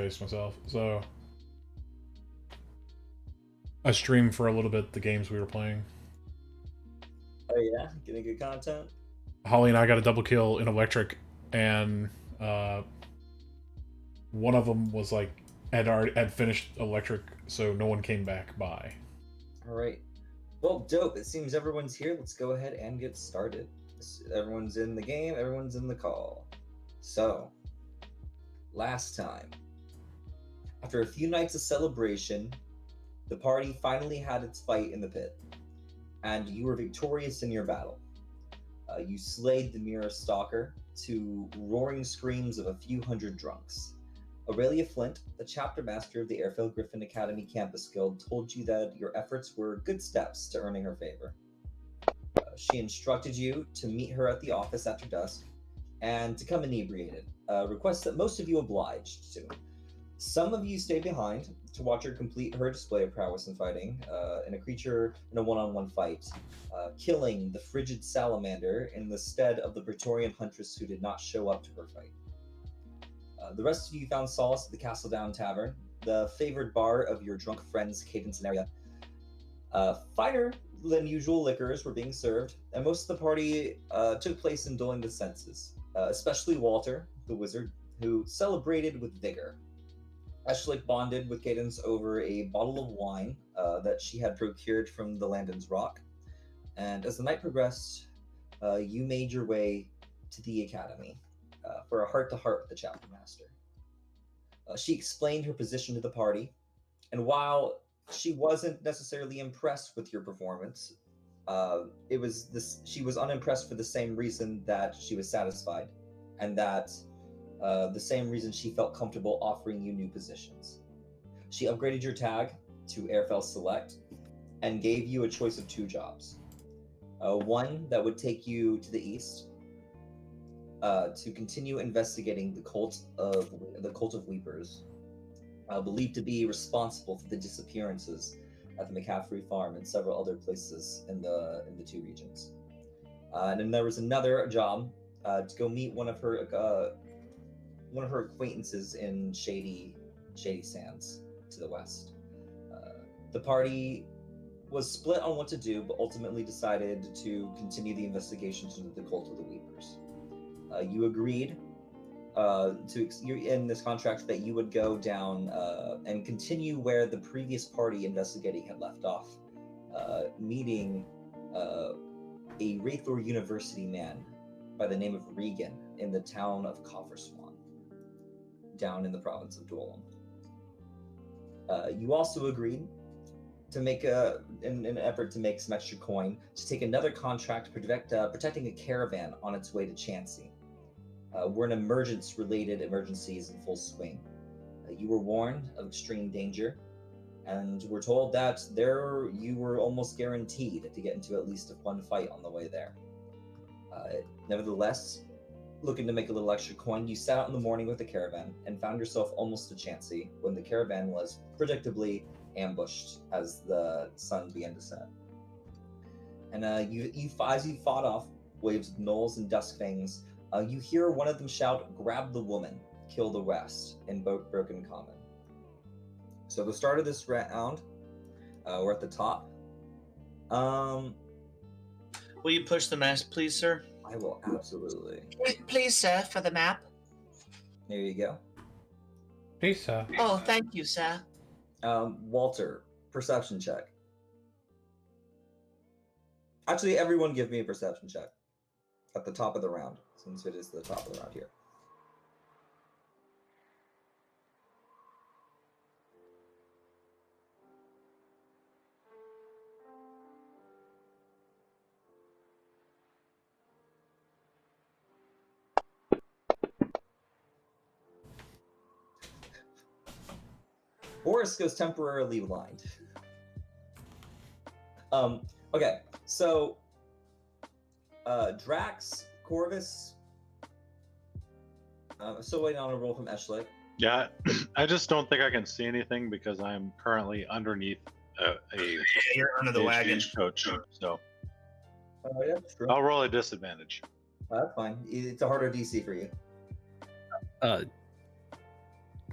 dice myself. So I streamed for a little bit the games we were playing. Oh yeah, getting good content. Holly and I got a double kill in electric, and one of them was like had finished electric, so no one came back by. All right. Well, dope. It seems everyone's here. Let's go ahead and get started. Everyone's in the game. Everyone's in the call. So, last time, after a few nights of celebration, the party finally had its fight in the pit, and you were victorious in your battle. You slayed the Mirror Stalker to roaring screams of a few hundred drunks. Aurelia Flint, the chapter master of the Airfield Griffin Academy Campus Guild, told you that your efforts were good steps to earning her favor. She instructed you to meet her at the office after dusk and to come inebriated, a request that most of you obliged to. Some of you stayed behind to watch her complete her display of prowess in fighting, in a one-on-one fight, killing the frigid salamander in the stead of the Praetorian huntress who did not show up to her fight. The rest of you found solace at the Castle Down Tavern, the favored bar of your drunk friends Cadence and Aria. Finer than usual liquors were being served, and most of the party took place in dulling the senses, especially Walter, the wizard, who celebrated with vigor. Eschlik bonded with Cadence over a bottle of wine that she had procured from the Landon's Rock, and as the night progressed, you made your way to the academy for a heart-to-heart with the chapter master. She explained her position to the party, and while she wasn't necessarily impressed with your performance, she was unimpressed for the same reason that she was satisfied, and that the same reason she felt comfortable offering you new positions. She upgraded your tag to Airfell Select and gave you a choice of two jobs. One that would take you to the east to continue investigating the cult of Weepers, believed to be responsible for the disappearances at the McCaffrey farm and several other places in the two regions. And then there was another job to go meet one of her acquaintances in Shady Sands to the west. The party was split on what to do, but ultimately decided to continue the investigations into the cult of the Weepers. You agreed in this contract that you would go down and continue where the previous party investigating had left off, meeting a Wraithor University man by the name of Regan in the town of Cofferswan, down in the province of Dolan. You also agreed to make in an effort to make some extra coin, to take another contract protecting a caravan on its way to Chansey. Were emergencies in full swing. You were warned of extreme danger, and were told that you were almost guaranteed to get into at least one fight on the way there. Nevertheless, looking to make a little extra coin, you set out in the morning with the caravan and found yourself almost to Chansey when the caravan was predictably ambushed as the sun began to set. And as you fought off waves of gnolls and duskfangs, you hear one of them shout, "Grab the woman, kill the rest," in Broken Common. So the start of this round, we're at the top. Will you push the map, please, sir? I will absolutely. Please, sir, for the map. There you go. Peace, sir. Oh, thank you, sir. Walter, perception check. Actually, everyone give me a perception check at the top of the round, since it is the top of the round here. Boris goes temporarily blind. Okay, so Drax, Corvus, still waiting on a roll from Eschlik. Yeah, I just don't think I can see anything because I'm currently underneath You're under the wagon. coach. So Yeah, true. I'll roll a disadvantage. That's fine. It's a harder DC for you.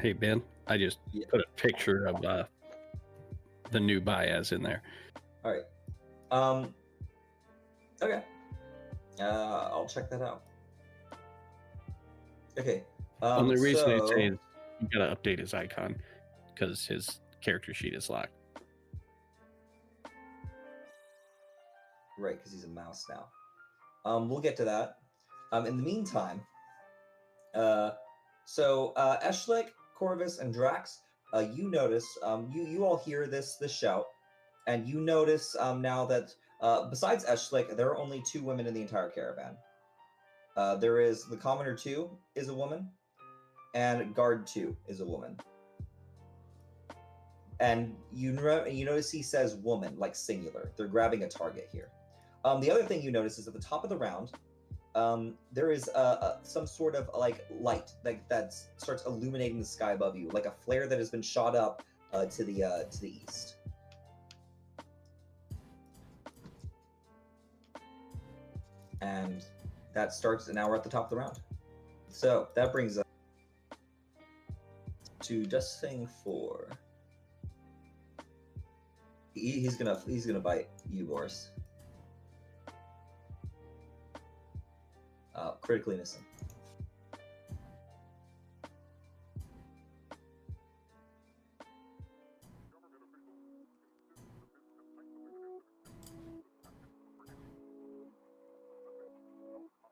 Hey Ben, I just Yeah. put a picture of the new Baez in there. All right. Okay. I'll check that out. Okay. Only reason I say So is you gotta update his icon because his character sheet is locked. right, because he's a mouse now. We'll get to that. In the meantime, Eshlik, Corvus, and Drax, you notice, you all hear this shout, and you notice now that besides Eshlik, there are only 2 women in the entire caravan. There is the Commoner 2 is a woman, and Guard 2 is a woman. And you notice he says woman, like singular. They're grabbing a target here. The other thing you notice is at the top of the round, there is some sort of like light that starts illuminating the sky above you, like a flare that has been shot up to the east. And that starts, and now we're at the top of the round. So that brings us to Dust Thing 4. He's gonna bite you, Boris. Critically missing.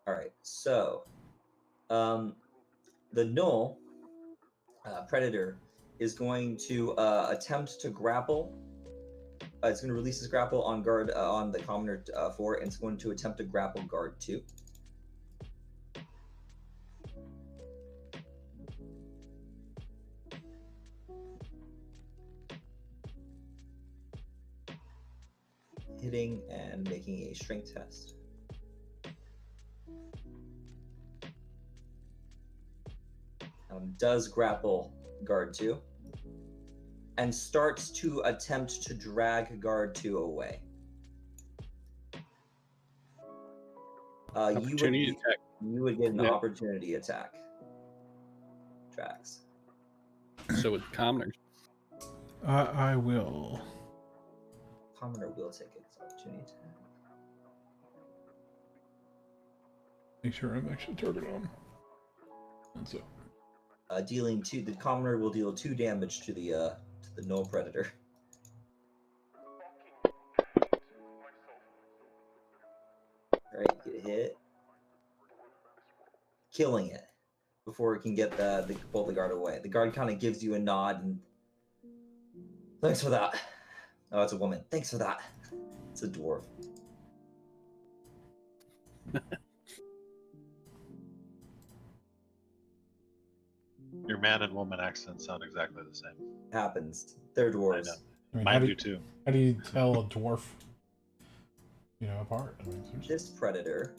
All right, so the Null Predator is going to attempt to grapple. It's going to release his grapple on guard on the Commoner 4, and it's going to attempt to grapple Guard 2. Hitting and making a strength test. Does grapple Guard 2 and starts to attempt to drag Guard 2 away. Opportunity attack. You would get an Yeah. opportunity attack. Drax. So with commoners. I will. Commoner will take its opportunity attack. Make sure I'm actually target on. That's it. The Commoner will deal 2 damage to the Null Predator. Alright, get hit. Killing it before it can get pull the guard away. The guard kind of gives you a nod and thanks for that. Oh, it's a woman. Thanks for that. It's a dwarf. Your man and woman accents sound exactly the same. Happens. They're dwarves. I mean, Mine do too. How do you tell a dwarf, apart? I mean, This predator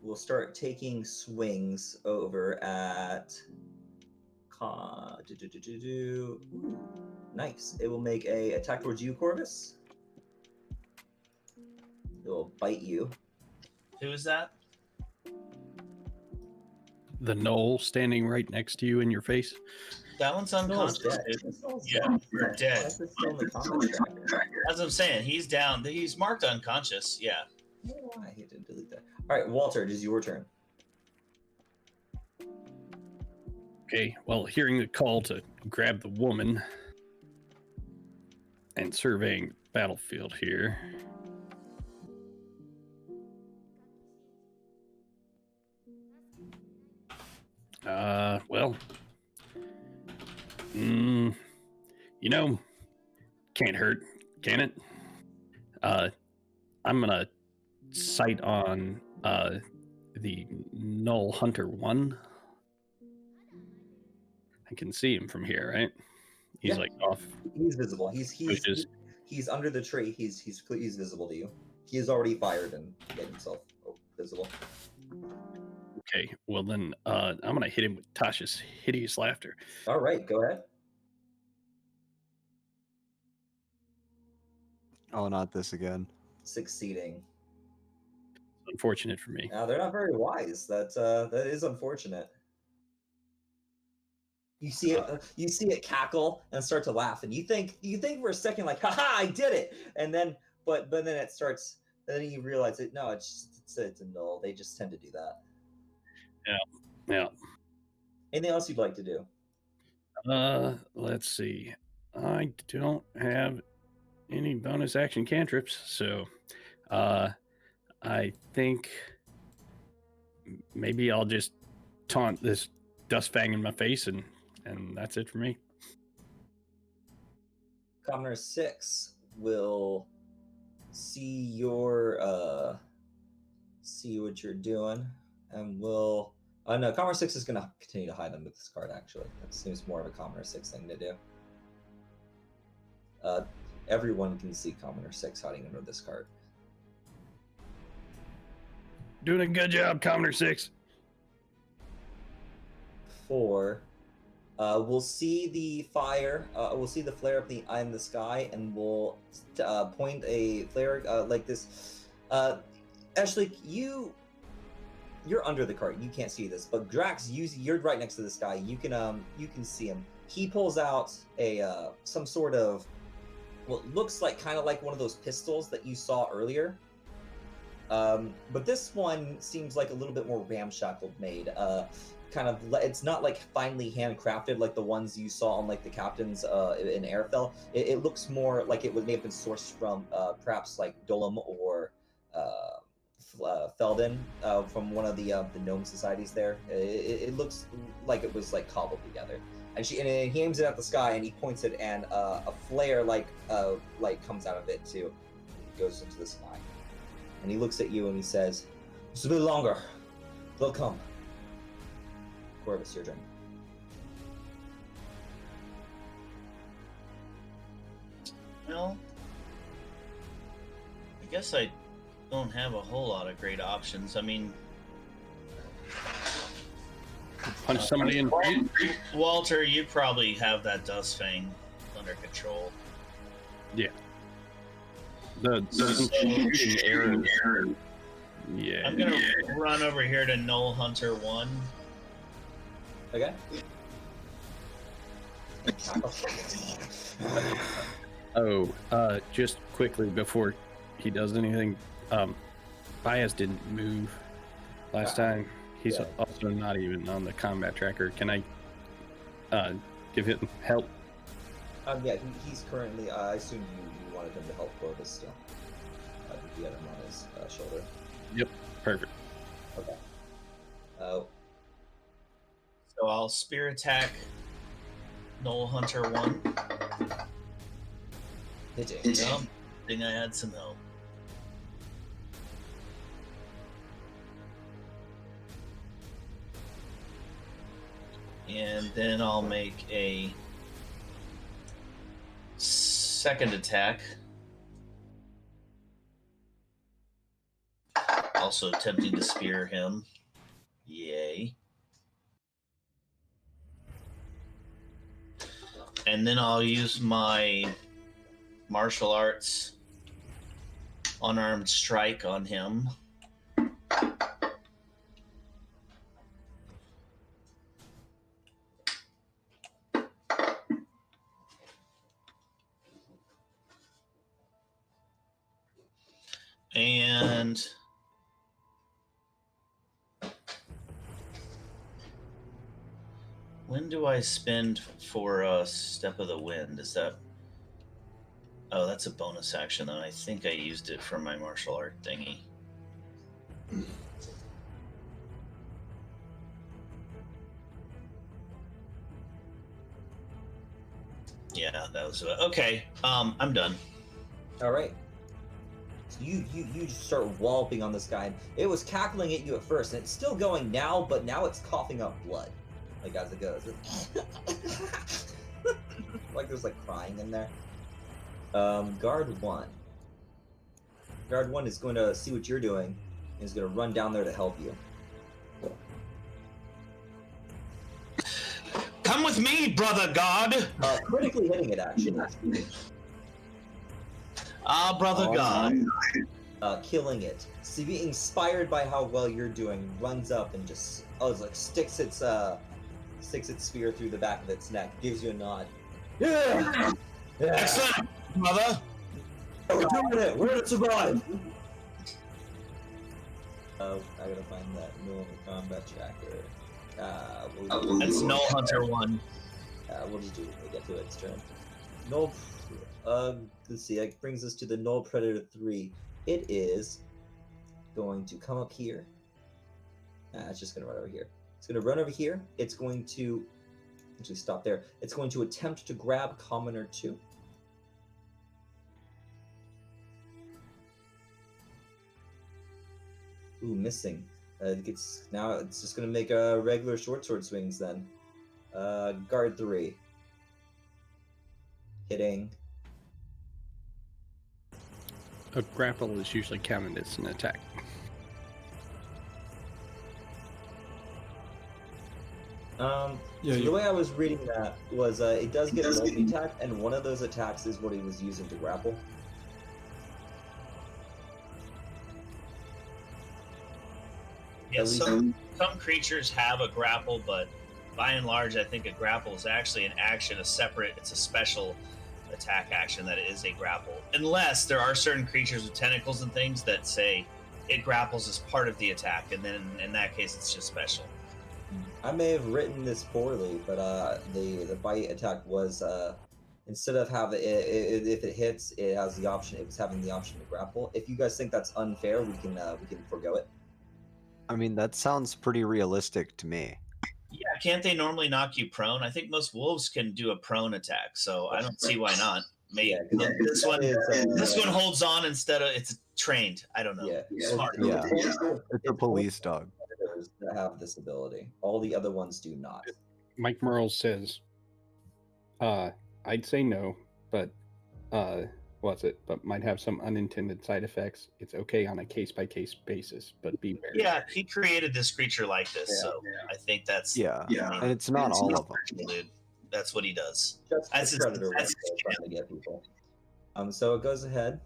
will start taking swings over at. Nice. It will make a attack towards you, Corvus. It will bite you. Who is that? The knoll standing right next to you in your face. That one's unconscious, dude. Yeah, we're dead. Why is this still in the comment tracker? As I'm saying, he's down. He's marked unconscious. Yeah. I hate to delete that. All right, Walter, it is your turn. Okay, well, hearing the call to grab the woman and surveying the battlefield here. Well, can't hurt, can it? I'm gonna sight on the Null Hunter 1. I can see him from here, right? He's Yeah. like off. He's visible. He's under the tree. He's visible to you. He has already fired and made himself visible. Okay, well then I'm gonna hit him with Tasha's hideous laughter. All right, go ahead. Oh, not this again. Succeeding. Unfortunate for me. Now they're not very wise. That is unfortunate. You see it cackle and start to laugh, and you think for a second like, haha, I did it, and then but then it starts. Then you realize it. No, it's a null. They just tend to do that. Yeah. Anything else you'd like to do? Let's see. I don't have any bonus action cantrips, so I think maybe I'll just taunt this dust fang in my face, and that's it for me. Commoner 6 will see what you're doing, and will. No, Commoner 6 is going to continue to hide under this card. Actually, that seems more of a Commoner 6 thing to do. Everyone can see Commoner 6 hiding under this card. Doing a good job, Commoner 6. 4. We'll see the fire. We'll see the flare up in the sky, and we'll point a flare like this. Ashley, you're under the cart. You can't see this, but Drax, you're right next to this guy. You can see him. He pulls out some sort of what looks like kind of like one of those pistols that you saw earlier. But this one seems like a little bit more ramshackle made. It's not like finely handcrafted like the ones you saw on like the captains in Airfell. It looks more like it may have been sourced from perhaps like Dolam or Felden from one of the gnome societies there. It looks like it was like cobbled together. And he aims it at the sky and he points it, and a flare like comes out of it too. It goes into the sky. And he looks at you and he says, "Just a bit longer. They'll come." Corvus, your turn. Well, I guess I don't have a whole lot of great options. I mean, Punch somebody in the face. Walter, you probably have that dust fang under control. Yeah. The shooting arrows. Yeah. I'm gonna run over here to Null Hunter 1. Okay. Just quickly before he does anything, Baez didn't move last time. He's also not even on the combat tracker. Can I give him help? Yeah, he's currently. I assume you wanted him to help Corvus still. I think he had him on his shoulder. Yep, perfect. Okay. So I'll spear attack Null Hunter 1. Hitting. I think I had some help. And then I'll make a second attack. Also attempting to spear him. Yay. And then I'll use my martial arts unarmed strike on him. And when do I spend for Step of the Wind? Is that... Oh, that's a bonus action, and I think I used it for my martial art thingy. Yeah, that was... Okay, I'm done. All right. So you just start walloping on this guy. It was cackling at you at first, and it's still going now, but now it's coughing up blood, like as it goes. Like there's like crying in there. Guard 1. Guard 1 is going to see what you're doing, and is going to run down there to help you. Come with me, brother God! Critically hitting it, actually. Brother God. Killing it. So being inspired by how well you're doing, runs up and just sticks its sticks its spear through the back of its neck, gives you a nod. Yeah! Yeah! Excellent, mother. We're doing it! We're gonna survive! I gotta find that normal combat tracker. That's Null Hunter 1. We'll just do it when we get to its turn. Null. Let's see. That brings us to the Null Predator 3. It is going to come up here. It's just gonna run over here. It's gonna run over here. It's going to actually stop there. It's going to attempt to grab Commoner 2. Ooh, missing. Now it's just gonna make a regular short sword swings then. Guard 3. Hitting. A grapple is usually counted as an attack. Yeah, So the way I was reading that was it does get a multi-attack, and one of those attacks is what he was using to grapple. Yeah, At least- some creatures have a grapple, but by and large, I think a grapple is actually an action, it's a special attack action that is a grapple. Unless there are certain creatures with tentacles and things that say it grapples as part of the attack, and then in that case, it's just special. I may have written this poorly, but the bite attack was instead of having if it hits, it has the option. It was having the option to grapple. If you guys think that's unfair, we can forgo it. I mean, that sounds pretty realistic to me. Yeah, can't they normally knock you prone? I think most wolves can do a prone attack, so I don't see why not. Maybe Yeah, 'cause this one is, this one holds on instead of it's trained. I don't know. Yeah, Smart. Yeah. It's a police dog. That have this ability. All the other ones do not. Mike Merle says, I'd say no, but but might have some unintended side effects. It's okay on a case-by-case basis, but be wary. Yeah, he created this creature like this, so I think that's Yeah. I mean, And it's not all of them. dude. That's what he does. Just That's the his- predator that's ones his that are trying to get people. So it goes ahead.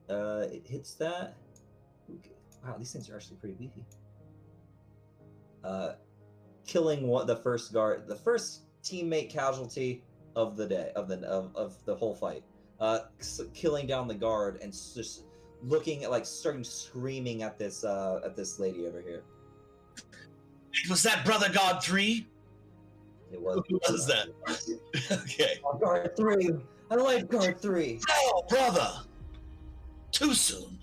It hits that. Wow, these things are actually pretty beefy. Killing the first teammate casualty of the day of the whole fight. Killing down the guard and just looking at starting screaming at this lady over here. Was that Brother God 3? It was. Who was that? Okay. Oh, guard 3. I like guard 3. Oh, brother! Too soon.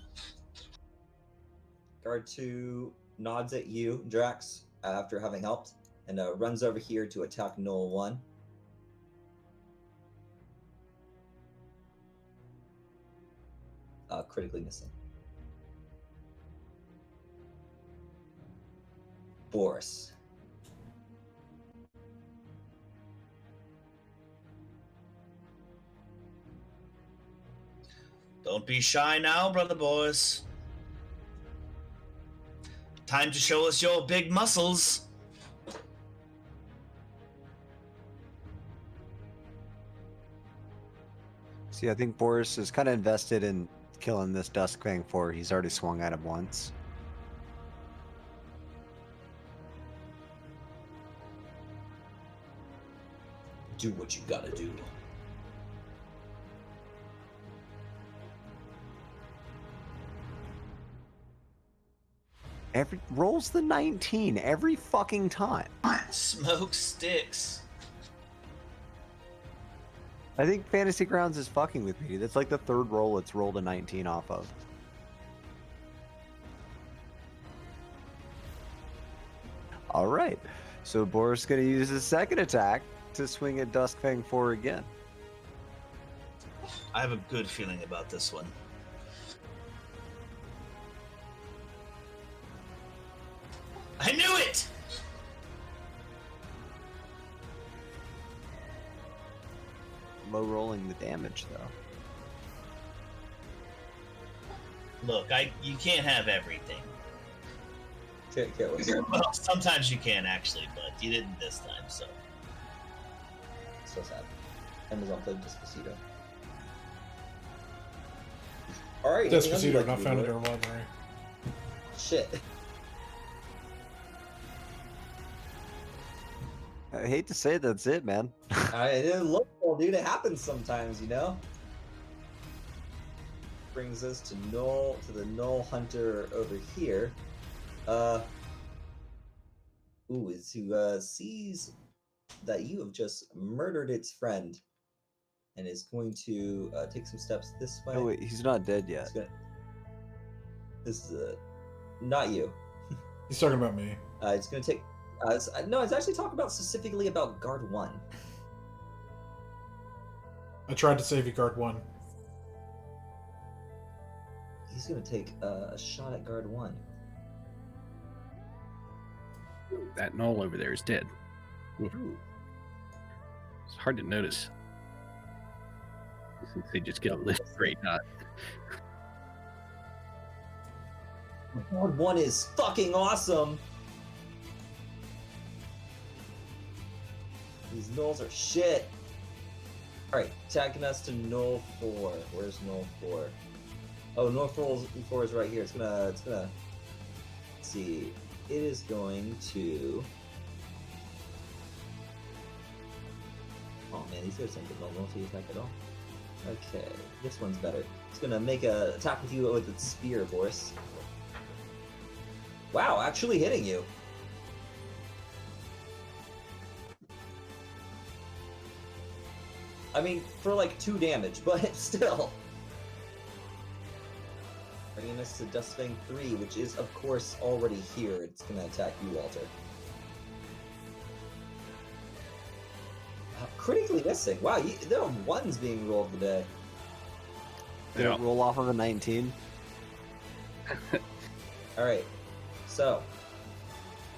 Guard 2 nods at you, Drax, after having helped, and runs over here to attack Null 1. Critically missing. Boris. Don't be shy now, brother boys. Time to show us your big muscles. See, I think Boris is kind of invested in killing this Duskfang 4. He's already swung at him once. Do what you gotta do. Rolls the 19 every fucking time. Smoke sticks. I think Fantasy Grounds is fucking with me. That's like the third roll it's rolled a 19 off of. All right. So Boris is going to use his second attack to swing at Duskfang 4 again. I have a good feeling about this one. I knew it! Low rolling the damage though. Look, you can't have everything. Well, sometimes you can actually, but you didn't this time, so. So sad. Amazon played Despacito. Alright. Despacito not found in our library. Shit. I hate to say that's it, man. It didn't look cool, dude. It happens sometimes, you know. Brings us to the Null Hunter over here. Is who sees that you have just murdered its friend, and is going to take some steps this way. Oh wait, he's not dead yet. This is not you. He's talking about me. It's going to take. No, it's actually talking about specifically about guard 1. I tried to save you, guard 1. He's going to take a shot at guard 1. That knoll over there is dead. Oof. It's hard to notice. They just get a little straight shot. Guard 1 is fucking awesome. These gnolls are shit. Alright, attacking us to Null 4. Where's Null 4? Oh, Null 4 is right here. It's gonna let's see. It is going to. Oh man, these guys don't get no multi-attack at all. Okay, this one's better. It's gonna make a attack with you with its spear, Boris. Wow, actually hitting you. I mean, for like 2 damage, but still. Bringing us to Dustfang 3, which is, of course, already here. It's going to attack you, Walter. Critically missing. Wow, there are 1s being rolled today. Did it roll off of a 19? Alright, so,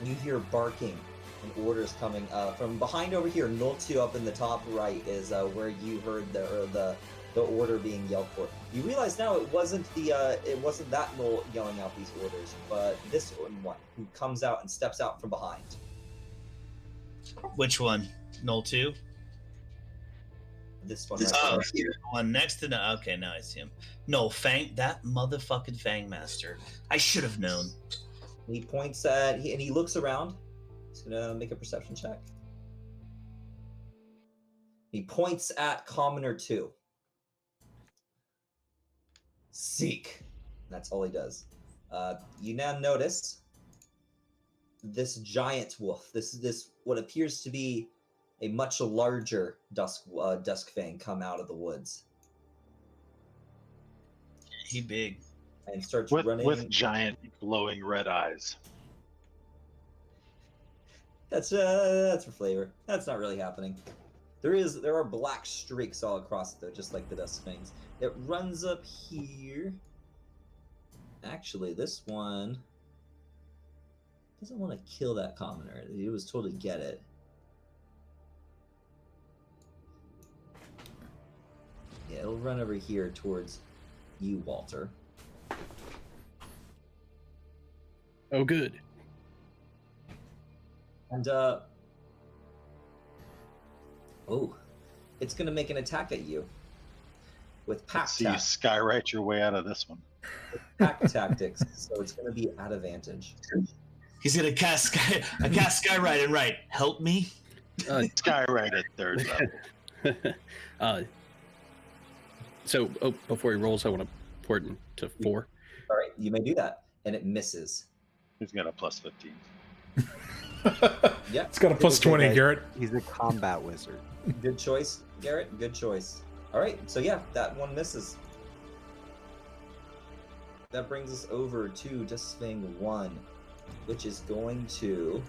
you hear barking and orders coming from behind over here. Null 2 up in the top right is where you heard the order being yelled for. You realize now it wasn't that Null yelling out these orders, but this one who comes out and steps out from behind. Which one? Null 2? This one. This right here. The one next to the. Okay, now I see him. No, Fang. That motherfucking Fang Master. I should have known. He points at. And he looks around. He's gonna make a perception check. He points at Commoner 2. Seek. That's all he does. You now notice this giant wolf. This what appears to be a much larger dusk fang come out of the woods. He big. And starts with, running with giant glowing red eyes. That's for flavor. That's not really happening. There are black streaks all across it though, just like the dusk fangs. It runs up here. Actually, this one doesn't want to kill that commoner. He was told to get it. Yeah, it'll run over here towards you, Walter. Oh, good. And it's gonna make an attack at you with pack See you tactics. skywrite your way out of this one. Pack tactics, so it's gonna be at advantage. He's gonna cast Skywrite and write, "Help me." Skywrite at third level. So before he rolls, I want to port into 4. All right, you may do that, and it misses. He's got a plus 15. Yeah, It's got a plus 20, Garrett. He's a combat wizard. good choice, Garrett. Good choice. All right, so yeah, that one misses. That brings us over to Dustfang 1, which is going to.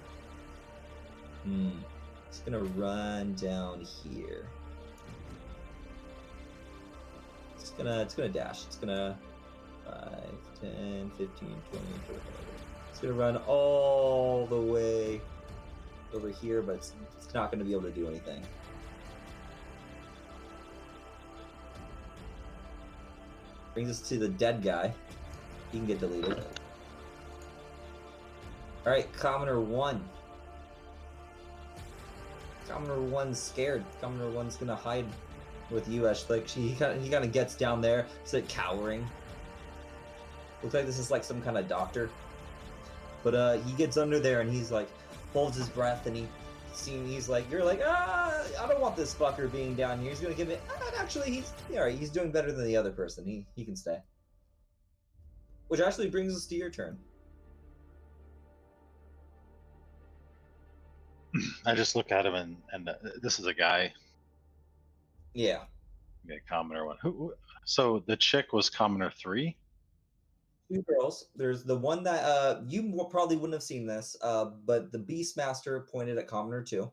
It's gonna run down here. It's gonna dash. It's gonna 5, 10, 15, 20, 25. It's gonna run all the way over here, but it's not gonna be able to do anything. Brings us to the dead guy. He can get deleted. Alright, Commoner 1. Commoner 1's scared. Commoner 1's gonna hide with you, Ash. Like he kind of gets down there, it's like cowering. Looks like this is like some kind of doctor. But he gets under there and he's like holds his breath and he seem he's like, you're like, I don't want this fucker being down here. He's gonna give it. Actually, he's all right. He's doing better than the other person. He can stay. Which actually brings us to your turn. I just look at him and this is a guy. Yeah. Okay, commoner 1. So the chick was commoner 3. 2 girls. There's the one that you probably wouldn't have seen this, but the Beastmaster pointed at commoner 2.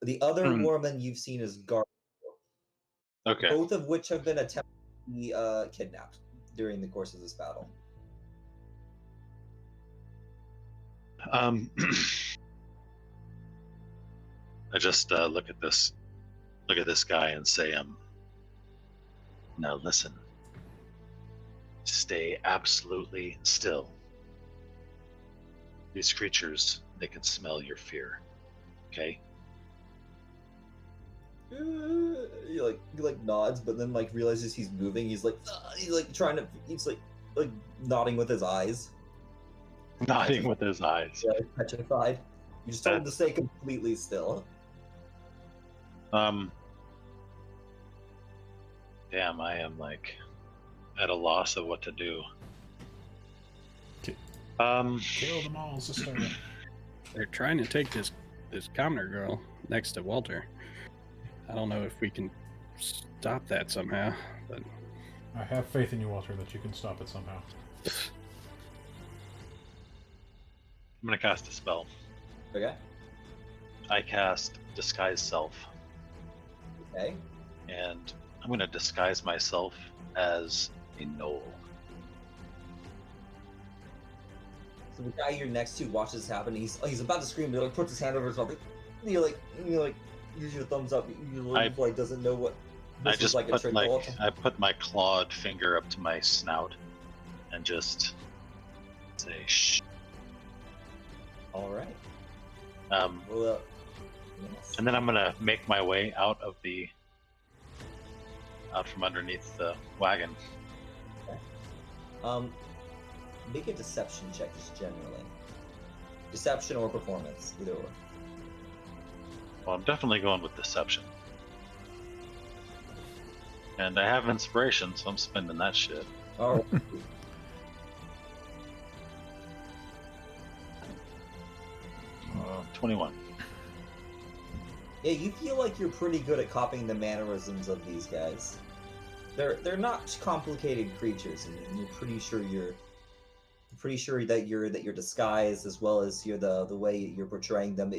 The other woman you've seen is Guard. Okay. Both of which have been attempted to be kidnapped during the course of this battle. I just look at this guy and say, now listen. Stay absolutely still. These creatures, they can smell your fear. Okay? He like nods, but then like realizes he's moving. He's like trying to. He's like nodding with his eyes. Nodding with his eyes. Yeah, petrified. You just told him to stay completely still. Damn, I am like at a loss of what to do. Kill them all, sister. They're trying to take this commoner girl next to Walter. I don't know if we can stop that somehow, but I have faith in you, Walter, that you can stop it somehow. I'm gonna cast a spell. Okay. I cast Disguise Self. Okay. And I'm going to disguise myself as a gnoll. So the guy you're next to watches this happen. He's about to scream. He like puts his hand over his mouth. You use your thumbs up. Like doesn't know what. I just like put I put my clawed finger up to my snout and just say shh. All right. Yes. And then I'm gonna make my way out from underneath the wagon. Okay. Make a deception check just generally. Deception or performance, either or. Well, I'm definitely going with deception. And I have inspiration, so I'm spending that shit. All right. 21. Yeah, you feel like you're pretty good at copying the mannerisms of these guys. They're not complicated creatures, and you're pretty sure that your disguise, as well as the way you're portraying them,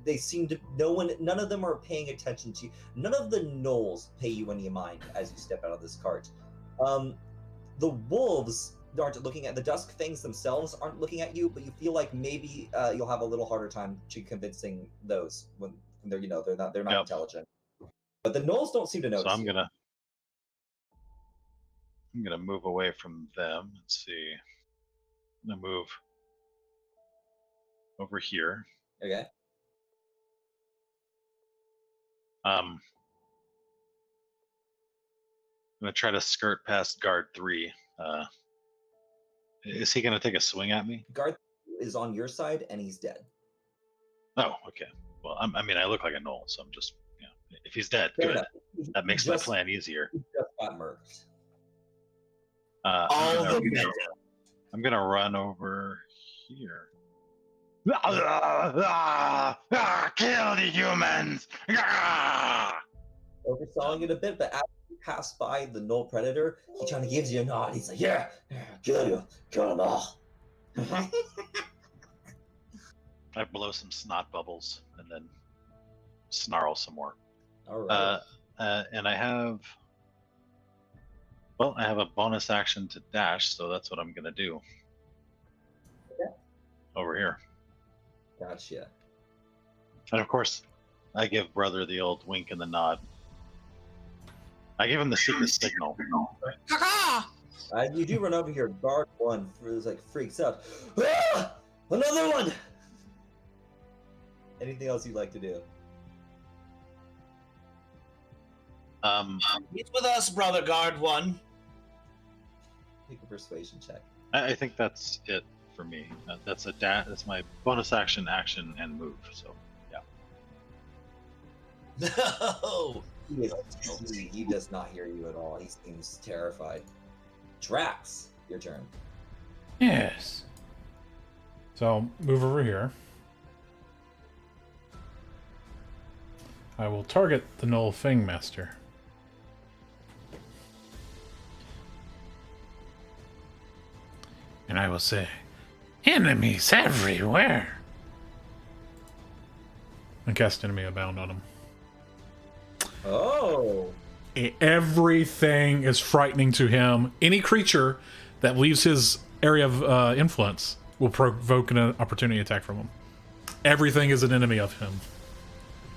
they seem to none of them are paying attention to you. None of the gnolls pay you any mind as you step out of this cart. The wolves aren't looking at the dusk things themselves aren't looking at you, but you feel like maybe you'll have a little harder time to convincing those when they're not Yep. intelligent. But the gnolls don't seem to notice. So I'm gonna move away from them. Let's see. I'm gonna move over here. Okay. I'm gonna try to skirt past guard 3. Is he gonna take a swing at me? Guard is on your side, and he's dead. Oh, okay. Well, I mean, I look like a gnoll, so I'm just, if he's dead, Fair good. enough. That makes my plan easier. He just got murked. I'm gonna run over here. Kill the humans! Overselling it a bit, but after you pass by the Gnoll Predator, he kind of gives you a nod. He's like, yeah, kill them all. I blow some snot bubbles and then snarl some more. All right. And I have a bonus action to dash, so that's what I'm gonna do. Okay. Over here. Gotcha. And of course, I give brother the old wink and the nod. I give him the secret signal. You do run over here. Guard 1 freaks out. Ah! Another one! Anything else you'd like to do? He's with us, brother guard 1. Make a persuasion check. I think that's it for me. That's my bonus action, and move. So, yeah. No. He does not hear you at all. He seems terrified. Drax, your turn. Yes. So I'll move over here. I will target the Null Fang Master. And I will say, enemies everywhere! And cast Enemy Abound on him. Oh, Everything is frightening to him. Any creature that leaves his area of influence will provoke an opportunity attack from him. Everything is an enemy of him.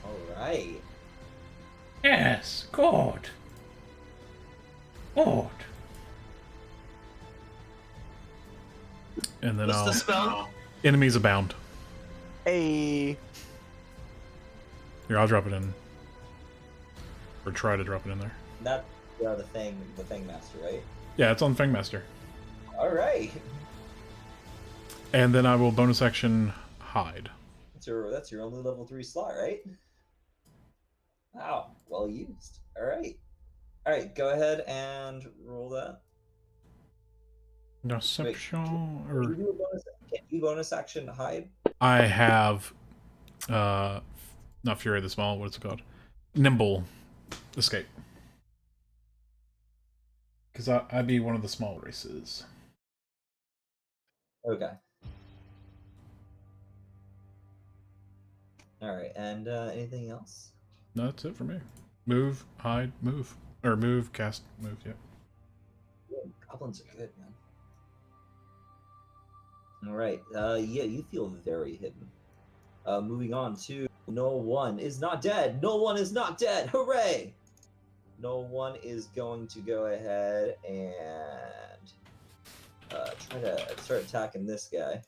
all right. Yes, good. Good. And then What's I'll the spell? Enemies Abound. Hey. Here, I'll drop it in. Or try to drop it in there. That's the thing master, right? Yeah, it's on Fang Master. All right. And then I will bonus action hide. That's your only level 3 slot, right? Wow, well used. All right. Go ahead and roll that. Deception. Can Or you bonus action hide? I have not Fury of the Small, what's it called? Nimble Escape. Because I'd be one of the small races. Okay. All right, and anything else? No, that's it for me. Move, hide, move. Or move, cast, move, yeah. Yeah, goblins are good, man. All right. Yeah, you feel very hidden. Moving on to No One is Not Dead. No One is not dead. Hooray! No One is going to go ahead and try to start attacking this guy.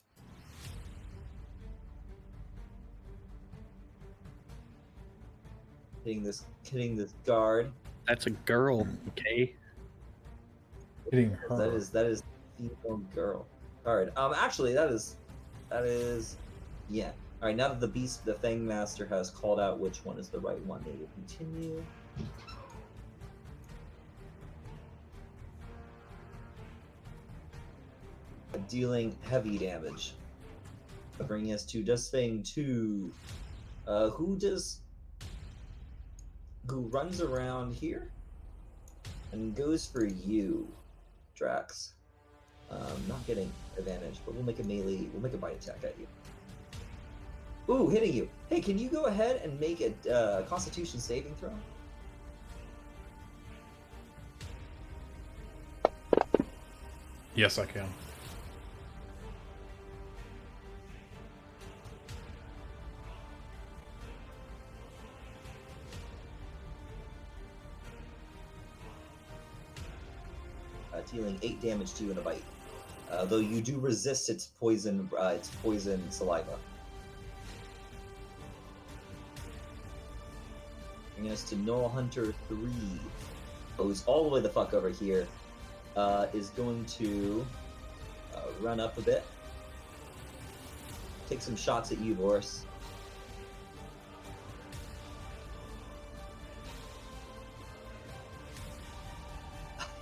Hitting this guard. That's a girl, okay? Hitting her. That is the female girl card. Actually, that is, yeah. All right, now that the Fang Master has called out which one is the right one, they will continue. Dealing heavy damage, bringing us to Dustfang 2. Who runs around here and goes for you, Drax. Not getting advantage, but we'll make a bite attack at you. Ooh, hitting you. Hey, can you go ahead and make a Constitution saving throw? Yes, I can. Dealing 8 damage to you in a bite. Though you do resist its poison saliva. Bringing us to Null Hunter 3, who's all the way the fuck over here, is going to run up a bit. Take some shots at you, Boris.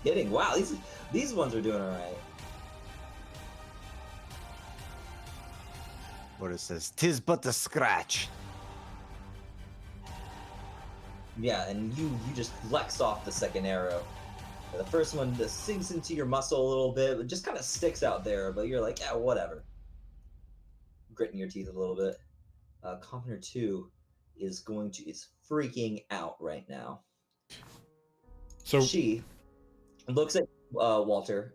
Hitting. Wow, these ones are doing all right. What it says, 'tis but a scratch. Yeah, and you just flex off the second arrow. The first one just sinks into your muscle a little bit, it just kind of sticks out there, but you're like, yeah, whatever. Gritting your teeth a little bit. Commoner 2 is freaking out right now. So She looks at Walter,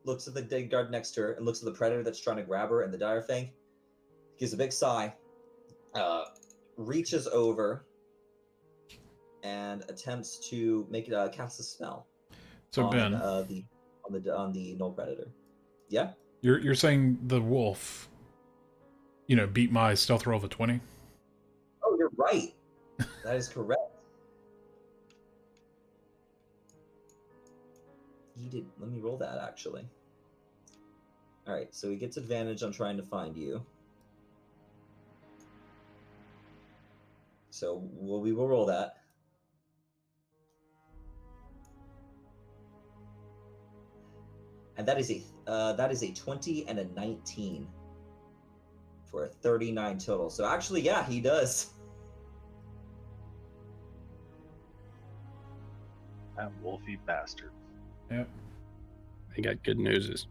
looks at the dead guard next to her, and looks at the predator that's trying to grab her and the dire fang. Gives a big sigh, reaches over, and attempts to make it cast a spell. So on, Ben, on the null predator. Yeah. you're saying the wolf, beat my stealth roll of a 20? Oh, you're right. That is correct. He did. Let me roll that actually. All right, so he gets advantage on trying to find you. So we will roll that. And that is a 20 and a 19 for a 39 total. So actually, yeah, he does. That wolfy bastard. Yep. I got good news.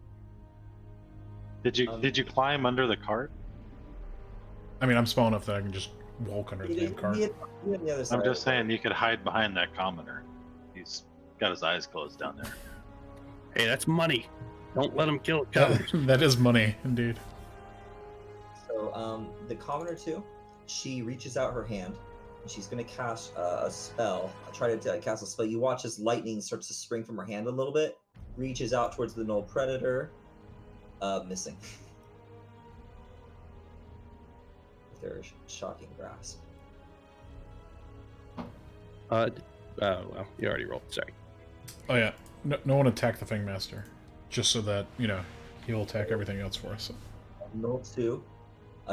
Did you climb under the cart? I mean, I'm small enough that I can just walk under the damn cart. He hit the other side. I'm just saying you could hide behind that commoner. He's got his eyes closed down there. Hey, that's money. Don't let him kill cows. That is money, indeed. So, the commoner too, she reaches out her hand, and she's going to cast a spell. Try to cast a spell. You watch as lightning starts to spring from her hand a little bit, reaches out towards the null predator, missing. With their shocking grasp. Well, you already rolled. Sorry. Oh yeah, no one attack the Fangmaster, just so that he'll attack everything else for us. Null 2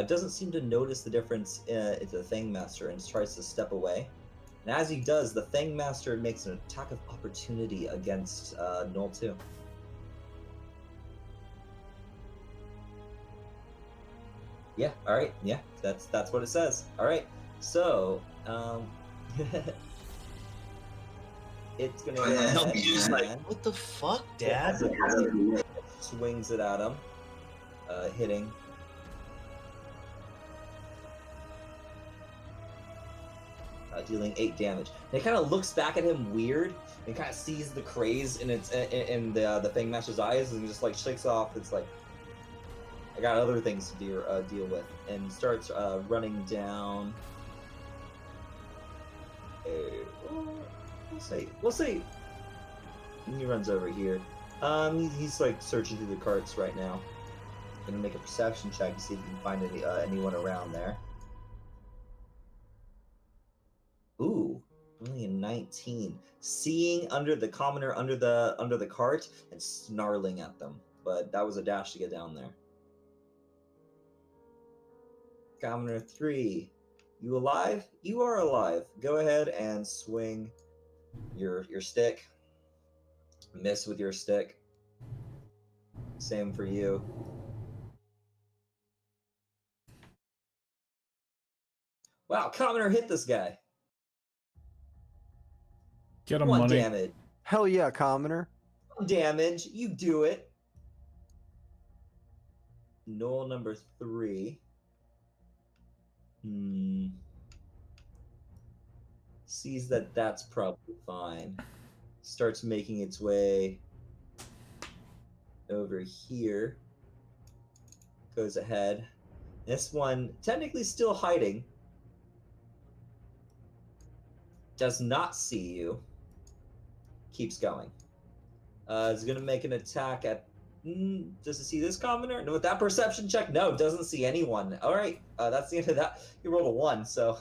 doesn't seem to notice the difference in the Fangmaster and tries to step away. And as he does, the Fangmaster makes an attack of opportunity against Null 2. Yeah, alright, yeah, that's what it says. Alright, so, it's gonna He's just like, what the fuck, Dad? Swings it at him, hitting. Dealing 8 damage. And it kind of looks back at him weird and kind of sees the craze in the Fangmaster's eyes and just like shakes off. It's like, I got other things to deal with, and starts running down. We'll say. And he runs over here. He's like searching through the carts right now. Gonna make a perception check to see if he can find anyone around there. Ooh, only a 19. Seeing under the commoner under the cart and snarling at them, but that was a dash to get down there. Commoner 3, you alive? You are alive. Go ahead and swing your stick. Miss with your stick. Same for you. Wow, commoner hit this guy. Get him 1 money. damage. Hell yeah, commoner. 1 damage. You do it. Null number 3. Sees that that's probably fine. Starts making its way over here. Goes ahead. This one, technically still hiding. Does not see you. Keeps going. Is going to make an attack at... does it see this commoner? No, with that perception check, no, doesn't see anyone. All right, that's the end of that. He rolled a 1, so...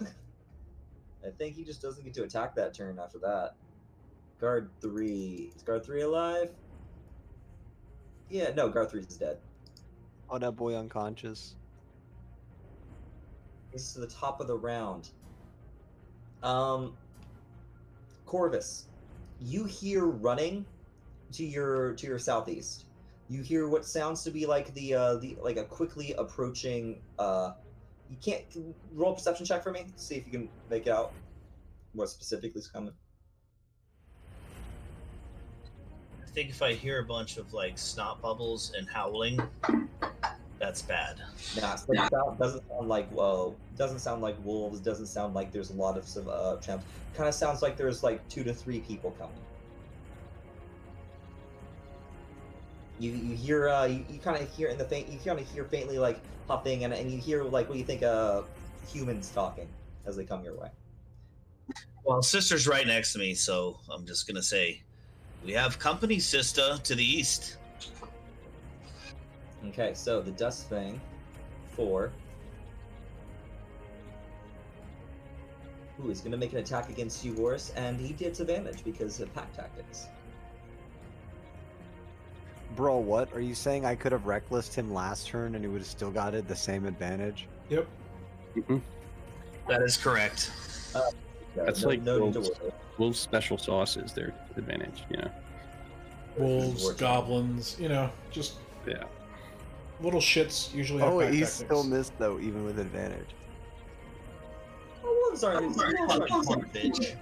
I think he just doesn't get to attack that turn after that. Guard 3. Is Guard 3 alive? Yeah, no, Guard 3 is dead. Oh, that boy unconscious. This is the top of the round. Corvus, you hear running to your southeast. You hear what sounds to be like the like a quickly approaching. You can't roll a perception check for me. See if you can make out what specifically is coming. I think if I hear a bunch of like snot bubbles and howling, that's bad. Nah, so doesn't sound like doesn't sound like wolves. Doesn't sound like there's a lot of champs. Kind of sounds like there's like 2 to 3 people coming. You hear you kind of hear in the faint. You kind of hear faintly like huffing and you hear like what you think humans talking as they come your way. Well, sister's right next to me, so I'm just gonna say, we have company, sister, to the east. Okay, so the Dust Fang 4. Ooh, he's gonna make an attack against you, Boris, and he gets advantage because of pack tactics. Bro, what? Are you saying I could have recklessed him last turn and he would have still got it the same advantage? Yep. Mm-hmm. That is correct. That's no, like no need to wolves. worry. Wolves' special sauce is their advantage. Wolves, Wartime. goblins, just Yeah. little shits usually have Oh, pack he tactics. still missed though, even with advantage. Wolves aren't Bitch.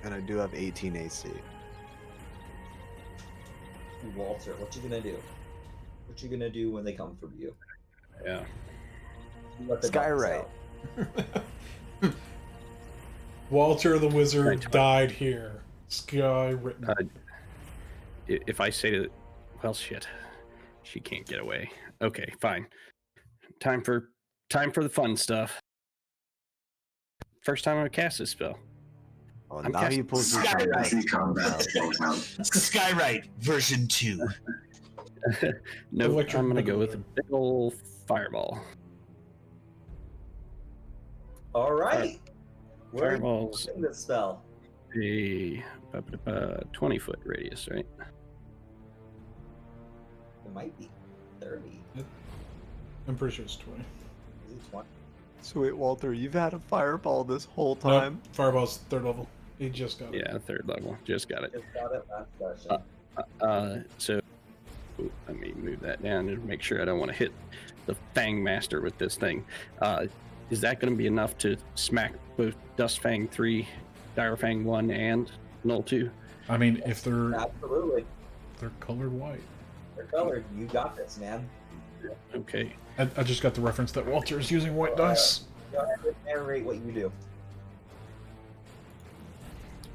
And I do have 18 AC. Walter, what you gonna do? What you gonna do when they come for you? Yeah. Let the dogs Skyrite. out. Walter the Wizard Right. died here. Skywritten. If I say to, well, shit, she can't get away. Okay, fine. Time for the fun stuff. First time I'm gonna cast this spell. Oh, I'm now he casting pulls your Skyrite. combat. Skyrite version 2. No, Electric I'm gonna go with a boogaloo. big ol' fireball. All right. Where are you Fireball's putting this spell? a 20-foot radius, right? It might be 30. I'm pretty sure it's 20. Is it 20? So wait, Walter, you've had a fireball this whole Nope, time? Fireball's 3rd level. He just got it. Yeah, 3rd level. Just got it. Just got it last session. So let me move that down and make sure I don't want to hit the Fang Master with this thing. Is that going to be enough to smack both Dustfang 3, Direfang 1, and Null 2? I mean, if they're Absolutely. colored white. They're colored. You got this, man. Okay. I just got the reference that Walter is using white dice. Go ahead and narrate what you do.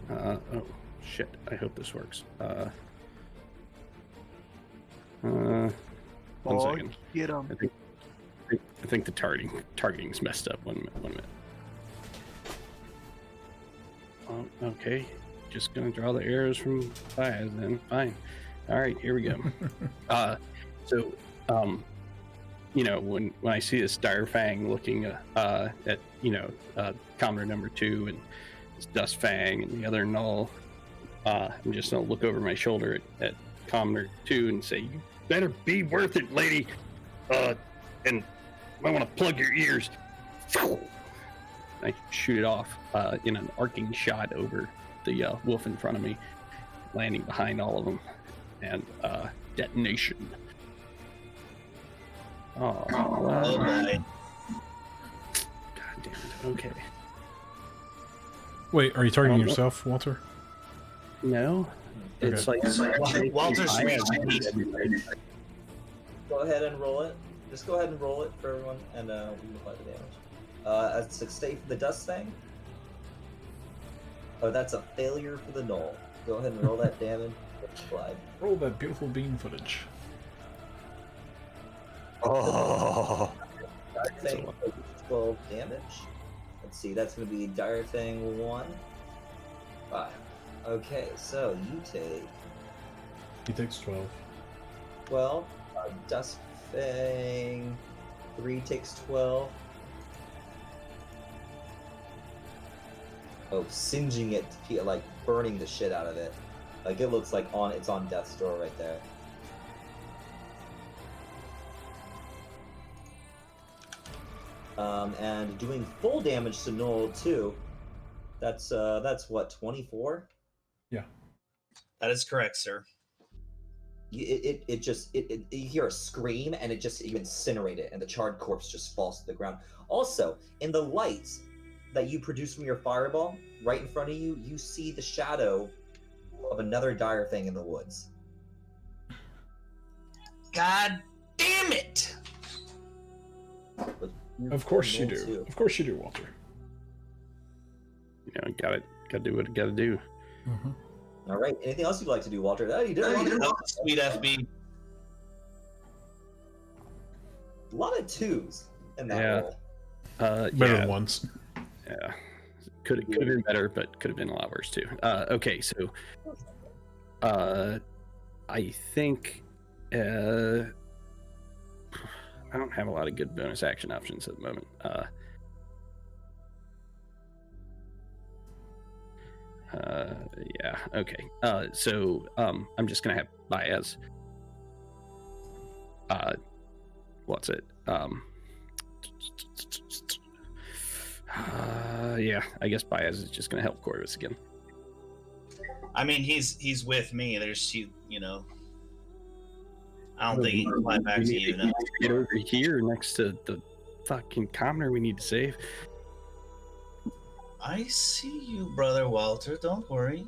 Oh, shit. I hope this works. One second. Get him. I think the targeting's messed up. One minute. Oh, okay. Just gonna draw the arrows from Baez then. Fine. All right, here we go. When I see this Direfang looking at commoner number 2 and it's Dustfang and the other Null, I'm just gonna look over my shoulder at commoner 2 and say, "You better be worth it, lady. And I want to plug your ears." I shoot it off in an arcing shot over the wolf in front of me, landing behind all of them, and detonation. Oh, Oh wow. boy. God damn it. Okay. Wait, are you targeting Oh, yourself, Walter? No, it's like Walter's I have- Go ahead and roll it. Just go ahead and roll it for everyone, and we can apply the damage. As a save for the dust thing. Oh, that's a failure for the null. Go ahead and roll that damage. Applied. Roll that beautiful bean footage. Oh, Dire Thing takes 12 damage. Let's see, that's going to be Dire Thing 1. 5. Okay, so you take He takes 12. 12. Dust Fang 3 takes 12. Oh, singeing it, like burning the shit out of it. Like it looks like it's on death's door right there. And doing full damage to Null too. That's what, 24? That is correct, sir. You hear a scream and you incinerate it and the charred corpse just falls to the ground. Also, in the lights that you produce from your fireball, right in front of you, you see the shadow of another dire thing in the woods. God damn it! Of course you Roll do. two. Of course you do, Walter. Gotta do what I gotta do. Mm-hmm. All right. Anything else you'd like to do, Walter? You did That was sweet FB. a lot of twos in that Yeah. roll. Better Yeah, than once. yeah. Could have been better, but could have been a lot worse too. Okay, so I think I don't have a lot of good bonus action options at the moment. Yeah, okay. So I'm just gonna have Baez. What's it? Yeah, I guess Baez is just going to help Corvus again. I mean, he's with me. There's you know. I don't think he can fly back We to need you now. Get over here next to the fucking commoner we need to save. I see you, brother Walter. Don't worry.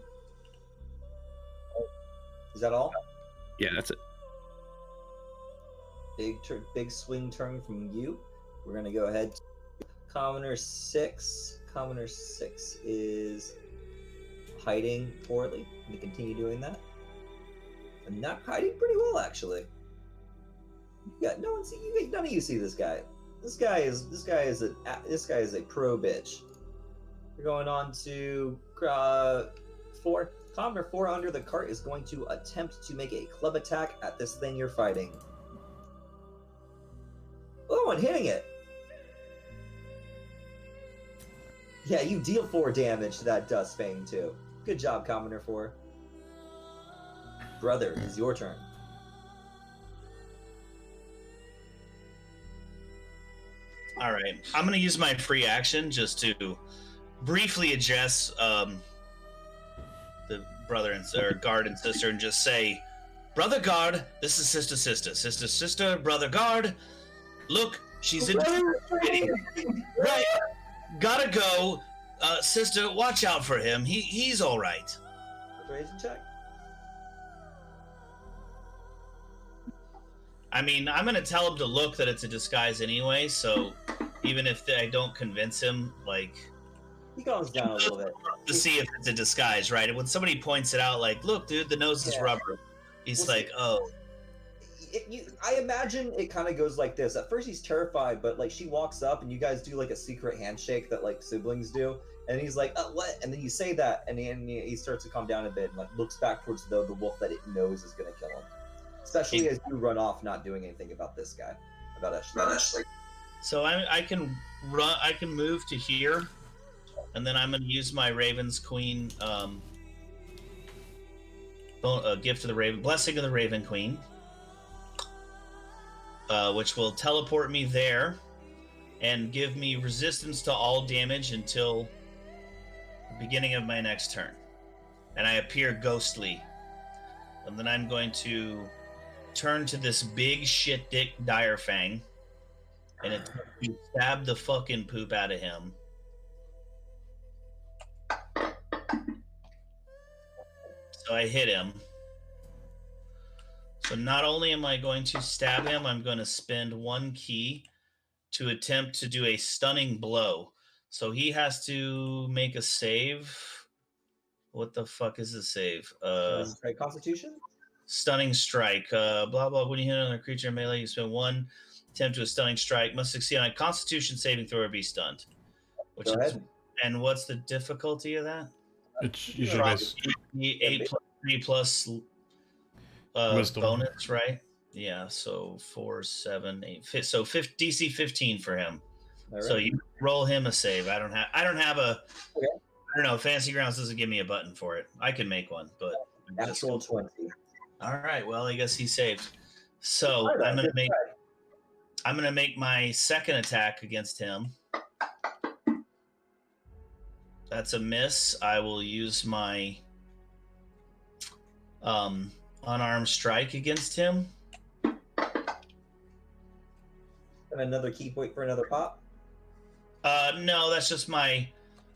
Is that all? Yeah, that's it. Big swing turn from you. We're gonna go ahead. Commoner 6. Commoner 6 is hiding poorly. I'm gonna continue doing that. I'm not hiding pretty well, actually. Yeah, no one see you. None of you see this guy. This guy is a pro bitch. We're going on to 4. Commoner 4 under the cart is going to attempt to make a club attack at this thing you're fighting. Oh, and hitting it. Yeah, you deal 4 damage to that Dustfang too. Good job, Commoner 4. Brother, it's your turn. All right, I'm gonna use my free action just to briefly address the brother and or guard and sister, and just say, "Brother guard, this is sister, brother guard. Look, she's in right. Gotta go, sister. Watch out for him. He's all right." Persuasion check. I mean, I'm gonna tell him to look that it's a disguise anyway. So even if I don't convince him, like, He calms down a little bit. to see if it's a disguise, right? And when somebody points it out, like, "Look, dude, the nose is Yeah. rubber," he's Well, like, "Oh." I imagine it kind of goes like this. At first, he's terrified, but like she walks up and you guys do like a secret handshake that like siblings do, and he's like, "What?" And then you say that, and he starts to calm down a bit and like looks back towards the wolf that it knows is going to kill him. Especially as you run off, not doing anything about this guy, about Ashley. So I can run. I can move to here, and then I'm going to use my Raven's Queen gift of the Raven, blessing of the Raven Queen, which will teleport me there and give me resistance to all damage until the beginning of my next turn, and I appear ghostly, and then I'm going to turn to this big shit dick Direfang, and it's to stab the fucking poop out of him. So I hit him. So not only am I going to stab him, I'm going to spend 1 key to attempt to do a stunning blow. So he has to make a save. What the fuck is the save? Constitution? Stunning strike. Blah, blah. When you hit another creature in melee, you spend 1 attempt to a stunning strike. Must succeed on a Constitution saving throw or be stunned. Go ahead. And what's the difficulty of that? It's usually goes 8 plus 3 plus Wisdom. bonus, right? Yeah, so 4, 7, 8. So DC 15 for him. All So right. you roll him a save. I don't have a. Okay. I don't know. Fantasy Grounds doesn't give me a button for it. I can make one, but Natural 20. all right. Well, I guess he saved. So I'm gonna make my second attack against him. That's a miss. I will use my unarmed strike against him. And another key point for another pop. No, that's just my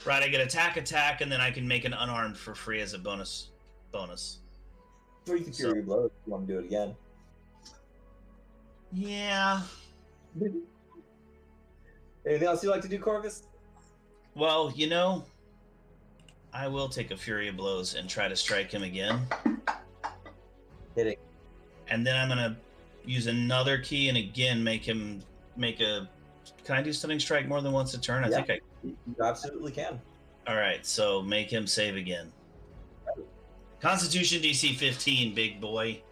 right. I get attack, and then I can make an unarmed for free as a bonus. Or you can Fury Blow if you want to do it again. Yeah. Anything else you'd like to do, Corvus? Well, I will take a Fury of Blows and try to strike him again. Hitting. And then I'm gonna use another key and again make him make a. Can I do Stunning Strike more than once a turn? I Yeah. think You absolutely can. All right, so make him save again. Constitution DC 15, big boy.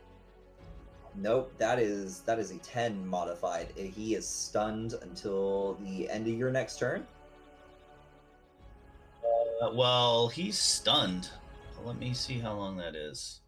Nope, that is a 10 modified. He is stunned until the end of your next turn. Well, he's stunned. Let me see how long that is.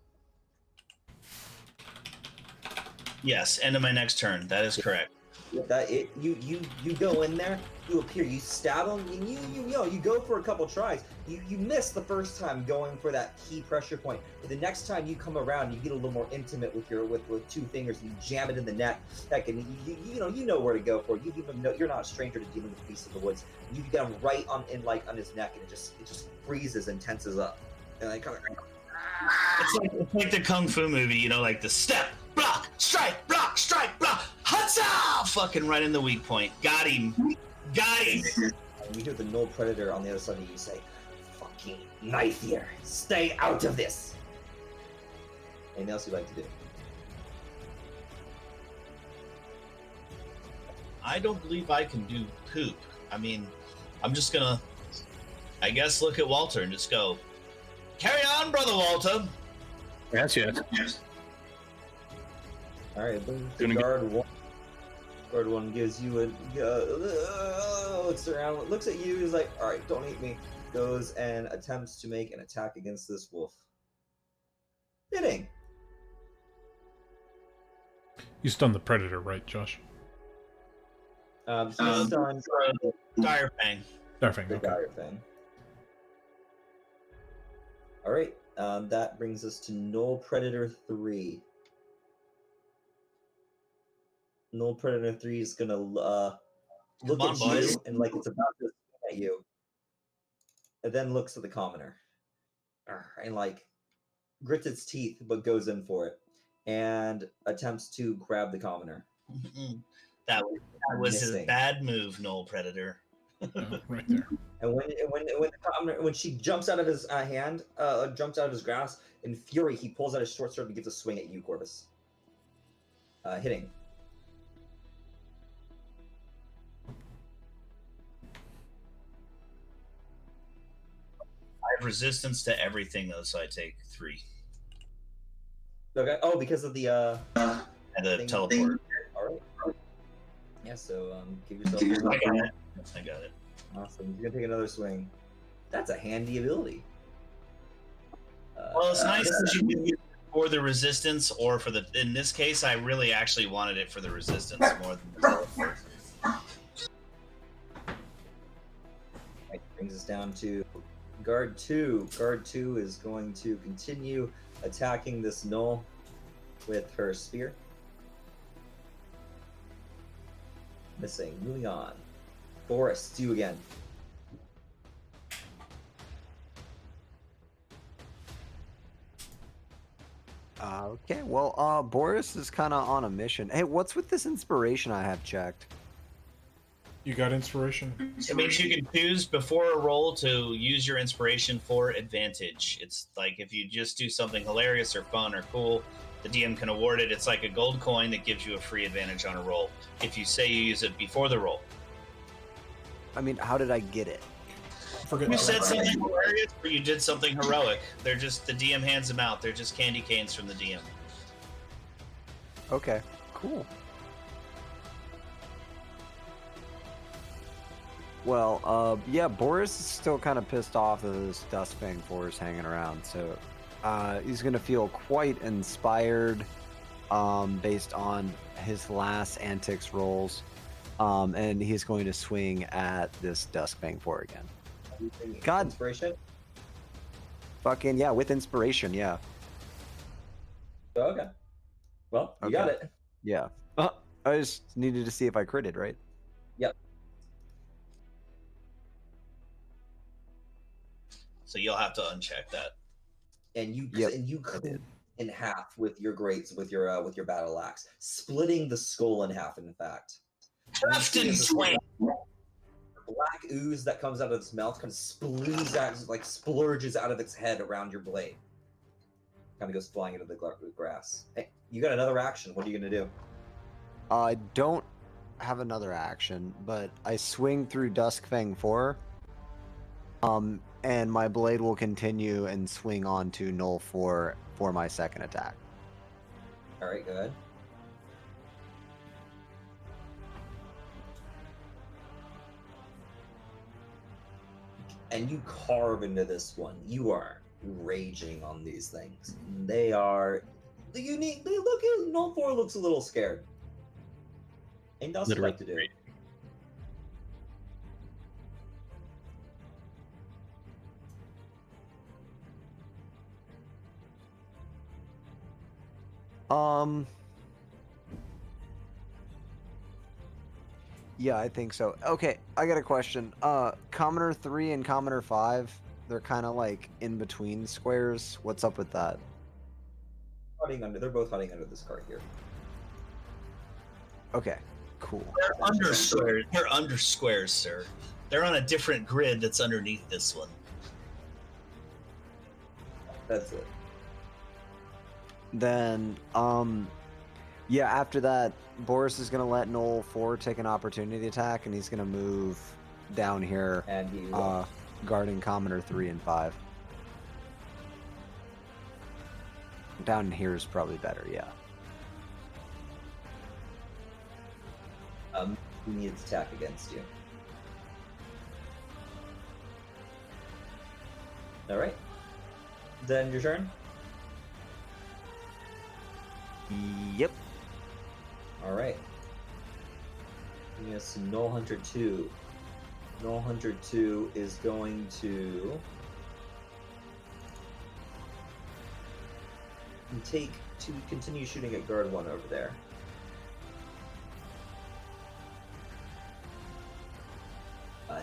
Yes, end of my next turn. That is correct. You go in there, you appear, you stab him, and you go for a couple tries. You miss the first time going for that key pressure point. But the next time you come around, you get a little more intimate with with 2 fingers, and you jam it in the neck. Heck, and you know where to go for it. You even know you're not a stranger to dealing with beasts of the woods. You get him right on his neck, and it just freezes and tenses up, and like kind of. It's like the Kung Fu movie, you know, like the step, block, strike, block, hutsa! Fucking right in the weak point. Got him. And you hear the Null Predator on the other side of you say, "Fucking knife here. Stay out of this." Anything else you'd like to do? I don't believe I can do poop. I mean, I'm just gonna, I guess, look at Walter and just go, "Carry on, Brother Walter." Yes. All right, guard one. Guard one gives you looks around, looks at you. He's like, "All right, don't eat me." Goes and attempts to make an attack against this wolf. Hitting. You stunned the predator, right, Josh? He's stunned. Dire Fang. Darfang, The okay. dire thing. All right, that brings us to Null Predator 3. Null Predator 3 is gonna look Come on, at boys. you and like it's about to swing at you, and then looks at the commoner, and like grits its teeth but goes in for it and attempts to grab the commoner. That was his Missing. bad move, Null Predator. Oh, right there. And when the commoner, when she jumps out of his hand, jumps out of his grasp in fury, he pulls out his short sword and gives a swing at you, Corvus. Hitting. I have resistance to everything, though, so I take 3. Okay. Oh, because of the And the thing- teleport. All right. Yeah. So give yourself. I got it. Awesome. You're gonna take another swing. That's a handy ability. Well, it's nice that you can use it for the resistance or for the. In this case, I really actually wanted it for the resistance more than the teleport. Right, brings us down to guard 2. Guard 2 is going to continue attacking this Null with her spear. Missing. Moving on. Forrest, you again. Okay, well, Boris is kind of on a mission. Hey, what's with this inspiration I have checked? You got inspiration? It means you can choose before a roll to use your inspiration for advantage. It's like if you just do something hilarious or fun or cool, the DM can award it. It's like a gold coin that gives you a free advantage on a roll. If you say you use it before the roll. I mean, how did I get it? Forget You that. said something hilarious or you did something heroic. They're just, the DM hands them out. They're just candy canes from the DM. Okay, cool. Well, yeah, Boris is still kind of pissed off that this Dustfang force hanging around, so he's going to feel quite inspired based on his last antics rolls, and he's going to swing at this Duskfang 4 again. God. Inspiration? Fucking, yeah, with inspiration, yeah. Oh, okay. Well, you got it. Yeah. I just needed to see if I critted, right? Yep. So you'll have to uncheck that. And you Yep, and you I cut did. in half with your greats with your battle axe, splitting the skull in half. In fact, Justin Swain. black ooze that comes out of its mouth kind of sploos out, like splurges out of its head around your blade. Kind of goes flying into the grass. Hey, you got another action. What are you gonna do? I don't have another action, but I swing through Duskfang 4. And my blade will continue and swing on to Null 4 for my second attack. All right, go ahead. And you carve into this one. You are raging on these things. They are unique. They look. Null 4 looks a little scared. Anything else you'd like to do? Yeah, I think so. Okay, I got a question. Commoner 3 and Commoner 5, they're kind of like in between squares. What's up with that? They're both hiding under this card here. Okay, cool. They're under squares. They're under squares, sir. They're on a different grid that's underneath this one. That's it. Then, yeah, after that, Boris is going to let Knoll 4 take an opportunity attack, and he's going to move down here, And you guarding Commoner 3 and 5. Down here is probably better, yeah. He needs attack against you. Alright. Then your turn? Yep. Alright. Yes, Null Hunter 2. Null Hunter 2 is going to continue shooting at guard 1 over there.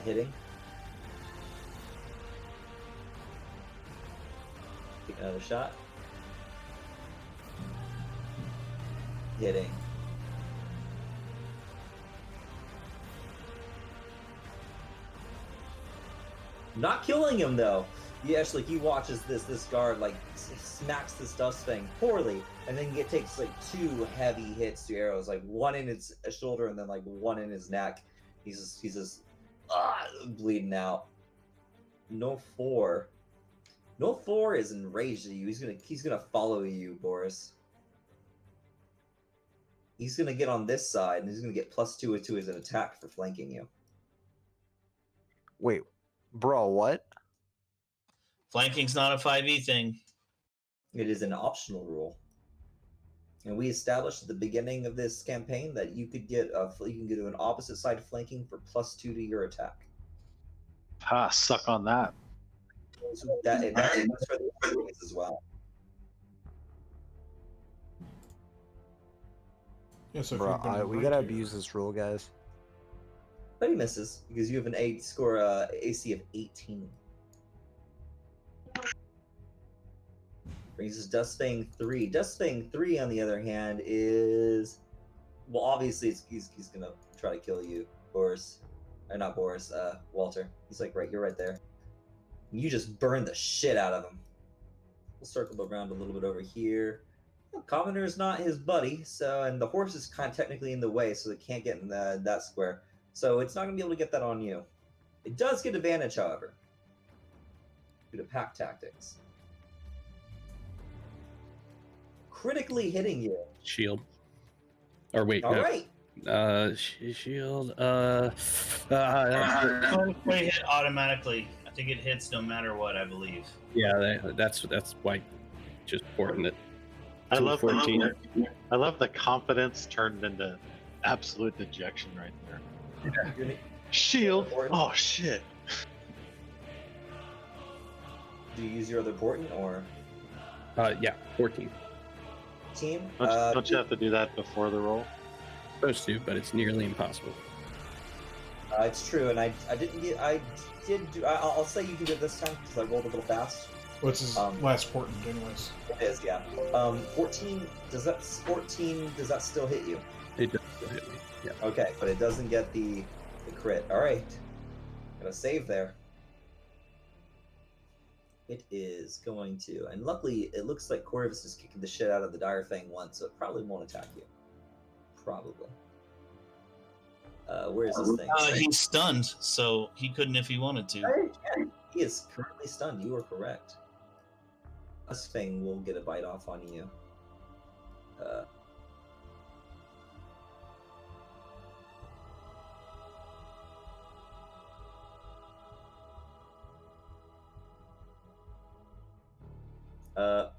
Hitting. Take another shot. Hitting. Not killing him though. He actually he watches this guard like smacks this dust thing poorly, and then takes like 2 heavy hits to arrows, like one in his shoulder and then like one in his neck. He's just bleeding out. No 4 is enraged at you. He's gonna follow you, Boris. He's gonna get on this side, and he's gonna get +2 to his attack for flanking you. Wait, bro, what? Flanking's not a 5e thing. It is an optional rule, and we established at the beginning of this campaign that you can get an opposite side flanking for +2 to your attack. Ah, suck on that. So that's for the enemies as well. Yeah, so if Bro, you've been we gotta right here- abuse this rule, guys. But he misses because you have an AC of 18. Brings us Dustfang 3. Dustfang 3, on the other hand, is obviously he's gonna try to kill you, Boris, or not Boris, Walter. He's like you're right there. You just burn the shit out of him. We'll circle around a little bit over here. Commoner is not his buddy, and the horse is kind of technically in the way, so it can't get in that square. So it's not going to be able to get that on you. It does get advantage, however, due to pack tactics. Critically hitting you. Shield. Or wait, All no. right. Shield. Play hit automatically. I think it hits no matter what, I believe. Yeah, that's why just porting it. I to love 14. I love the confidence turned into absolute dejection right there. You're gonna- Shield. Oh shit. Do you use your other portent or Yeah, 14. team? Don't you have to do that before the roll? Supposed to, but it's nearly impossible. It's true, and I'll say you can do it this time because I rolled a little fast. What's his last portent, anyways? It is, yeah. 14. Does that still hit you? It does still hit me. Yeah. Okay, but it doesn't get the crit. All right, got a save there. It is going to, and luckily it looks like Corvus is kicking the shit out of the Dire Fang once, so it probably won't attack you. Probably. Where is this thing? He's stunned, so he couldn't if he wanted to. He is currently stunned. You are correct. This thing will get a bite off on you.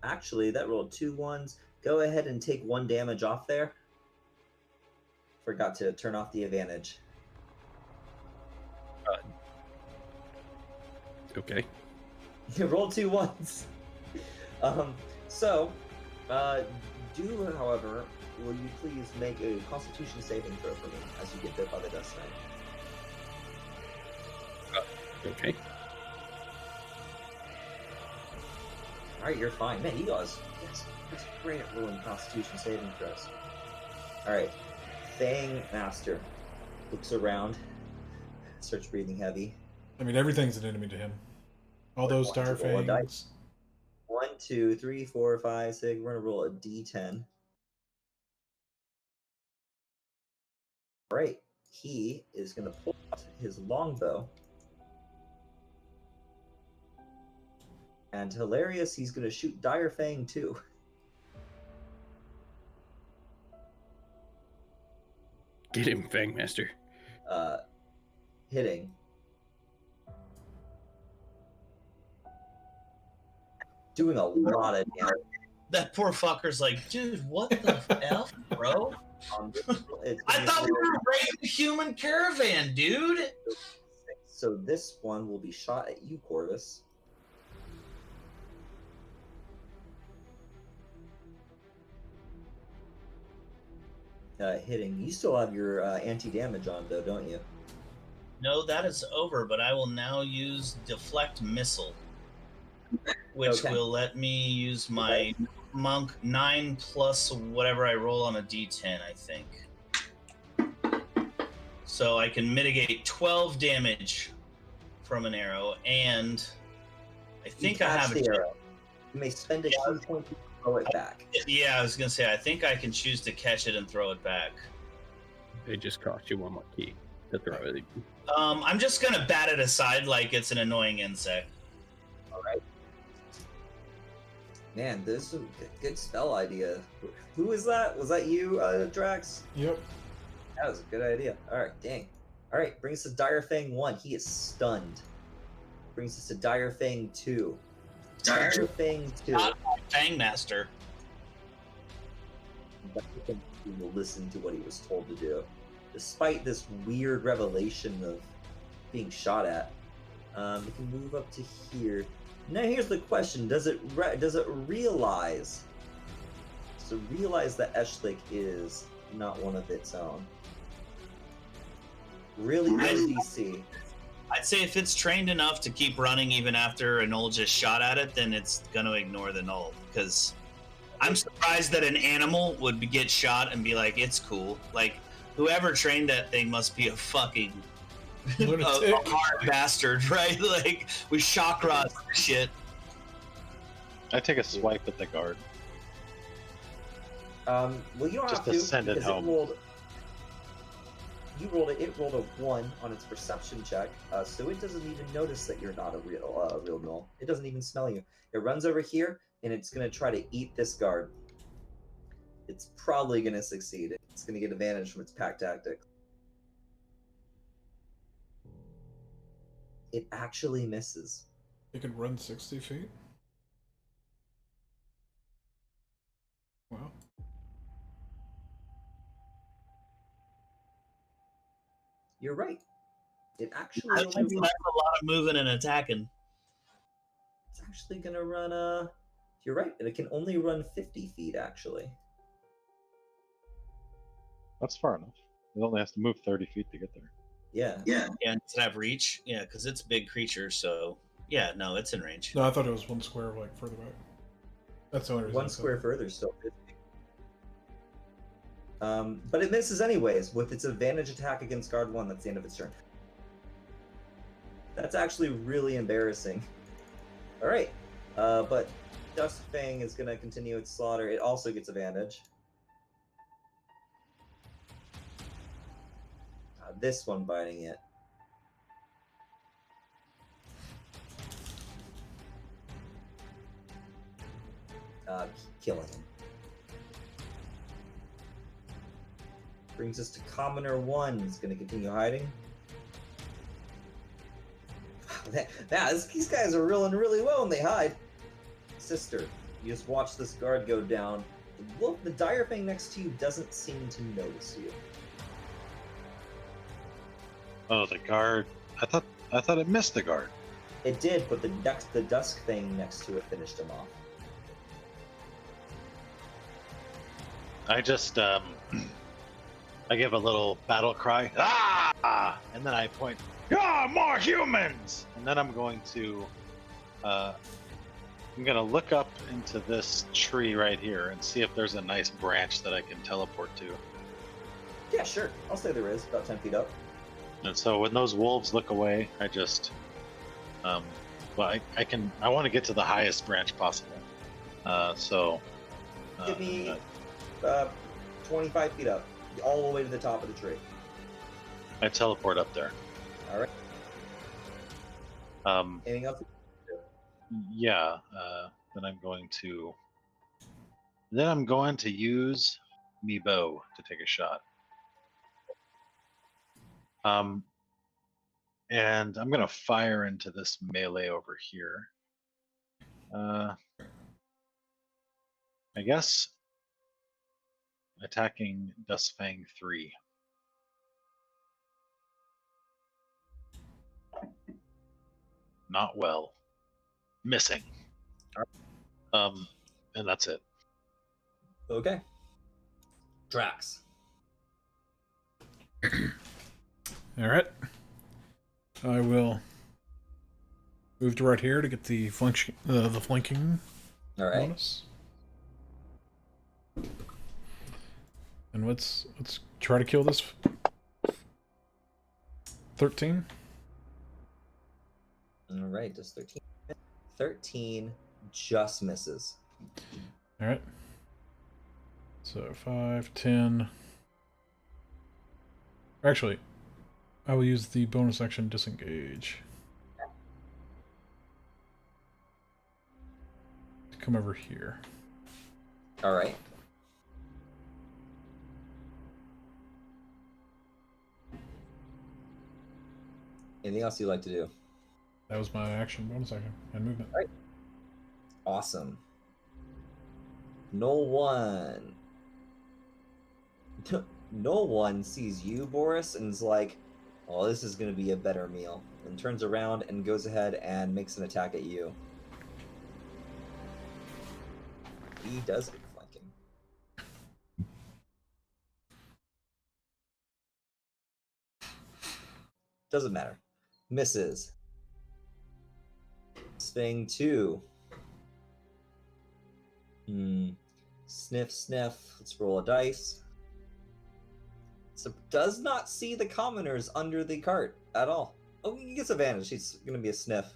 Actually, that rolled 2 1s. Go ahead and take 1 damage off there. Forgot to turn off the advantage. Okay. Roll 2 ones. Do, however, will you please make a Constitution saving throw for me as you get bit by the dust snake? Okay. All right, you're fine. Man, you guys that's great at rolling Constitution saving throws. All right, Fang Master looks around, starts breathing heavy. I mean, everything's an enemy to him. All those dire Roll a dice. fangs. 1, 2, 3, 4, 5, 6. We're gonna roll a D10. All right, he is gonna pull out his longbow. And hilarious, he's gonna shoot Dire Fang too. Get him, Fangmaster. Hitting. Doing a lot of damage. That poor fucker's like, dude, what the f, bro? I thought we were raiding the human caravan, dude. So this one will be shot at you, Corvus. Hitting. You still have your anti-damage on, though, don't you? No, that is over, but I will now use Deflect Missile, which Okay. will let me use my monk 9 plus whatever I roll on a d10, I think. So I can mitigate 12 damage from an arrow, and I think I have the arrow. You may spend a key point to throw it back. Yeah, I was gonna say I think I can choose to catch it and throw it back. It just cost you one more key to throw it. I'm just gonna bat it aside like it's an annoying insect. All right. Man, this is a good spell idea. Who was that? Was that you, Drax? Yep. That was a good idea. All right, dang. All right, brings us to Dire Fang 1. He is stunned. Brings us to Dire Fang 2. Dire Fang 2. Not Fangmaster. He will listen to what he was told to do, despite this weird revelation of being shot at. It can move up to here. Now here's the question: Does it realize? Does it realize that Eshlik is not one of its own? Really low DC. I'd say if it's trained enough to keep running even after a null just shot at it, then it's gonna ignore the null. Because I'm surprised that an animal would get shot and be like, "It's cool." Like whoever trained that thing must be a fucking a hard bastard, right? Like we shock rod shit. I take a swipe at the guard. Well, you don't Just have to to send it because home. It rolled a 1 on its perception check, so it doesn't even notice that you're not a real null. It doesn't even smell you. It runs over here and it's gonna try to eat this guard. It's probably gonna succeed. It's gonna get advantage from its pack tactics. It actually misses. It can run 60 feet. Wow. You're right. It actually That's a only lot of moving and attacking. it's actually gonna run you're right, and it can only run 50 feet actually. That's far enough. It only has to move 30 feet to get there. Yeah. Yeah, and does it have reach? Yeah, because it's a big creature, so yeah, no, it's in range. No, I thought it was one square like further back. That's the only reason. One I said square it. further, still 50. But it misses anyways with its advantage attack against guard 1. That's the end of its turn. That's actually really embarrassing. All right, but Dust Fang is going to continue its slaughter. It also gets advantage. This one biting it. Killing him. Brings us to Commoner 1. He's going to continue hiding. These guys are rolling really well when they hide. Sister, you just watch this guard go down. The Dire Fang next to you doesn't seem to notice you. Oh, the guard. I thought it missed the guard. It did, but the dusk thing next to it finished him off. I just I give a little battle cry, ah, and then I point, ah, more humans, and then I'm going to look up into this tree right here and see if there's a nice branch that I can teleport to. Yeah, sure. I'll say there is, about 10 feet up. And so when those wolves look away, I just, I want to get to the highest branch possible. Give me 25 feet up, all the way to the top of the tree. I teleport up there. All right. Anything else? Yeah. Then I'm going to use me bow to take a shot. And I'm gonna fire into this melee over here. I guess attacking Dustfang 3. Not well. Missing. And that's it. Okay. Drax. All right. I will move to right here to get the flanking All right. bonus. And let's try to kill this. 13. All right. Does 13? 13 just misses. All right. So 5, 10. Actually, I will use the bonus action disengage. To come over here. All right. Anything else you'd like to do? That was my action, bonus action, and movement. All right. Awesome. No one sees you, Boris, and is like, "Oh, this is going to be a better meal," and turns around and goes ahead and makes an attack at you. He does get flanking. Doesn't matter. Misses. Thing 2. Sniff, sniff. Let's roll a dice. So does not see the commoners under the cart at all. Oh, he gets advantage. He's going to be a sniff.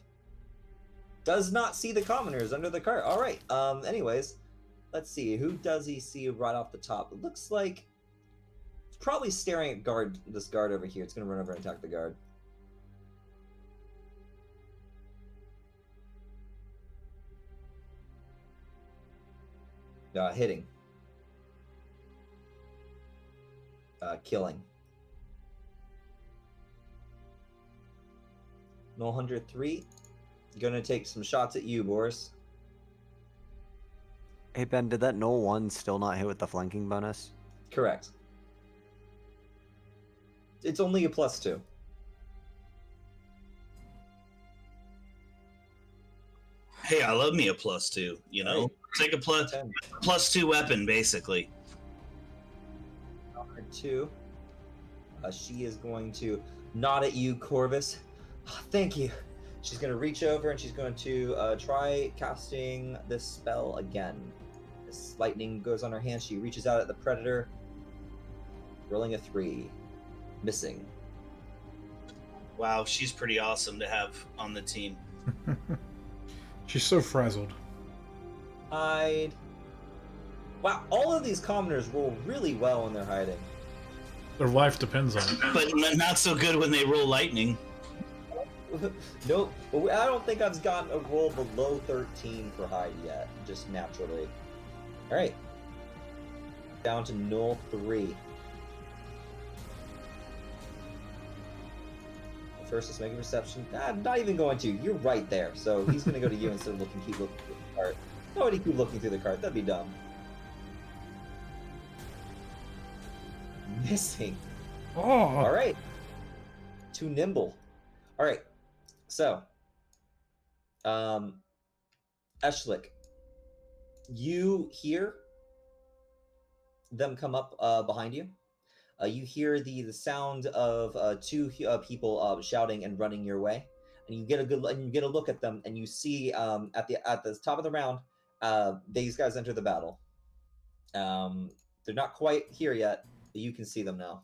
Does not see the commoners under the cart. All right. Anyways, let's see. Who does he see right off the top? It looks like it's probably staring at this guard over here. It's going to run over and attack the guard. Hitting. Killing. No 103. Gonna take some shots at you, Boris. Hey Ben, did that null one still not hit with the flanking bonus? Correct. It's only a +2. Hey, I love me a +2. You know, take a +2 weapon, basically. Number 2. She is going to nod at you, Corvus. Oh, thank you. She's going to reach over and she's going to try casting this spell again. This lightning goes on her hand. She reaches out at the predator. Rolling a 3. Missing. Wow, she's pretty awesome to have on the team. She's so frazzled. Hide. Wow, all of these commoners roll really well when they're hiding. Their life depends on it. But not so good when they roll lightning. Nope. I don't think I've gotten a roll below 13 for hide yet, just naturally. All right. Down to null 3. First, let's make a perception. I'm not even going to. You're right there. So he's going to go to you instead of keep looking through the cart. Nobody keep looking through the cart. That'd be dumb. Missing. Oh. All right. Too nimble. All right. So, Eshlik, you hear them come up behind you. You hear the sound of two people shouting and running your way, and you get a look at them, and you see at the top of the round, these guys enter the battle. They're not quite here yet, but you can see them now.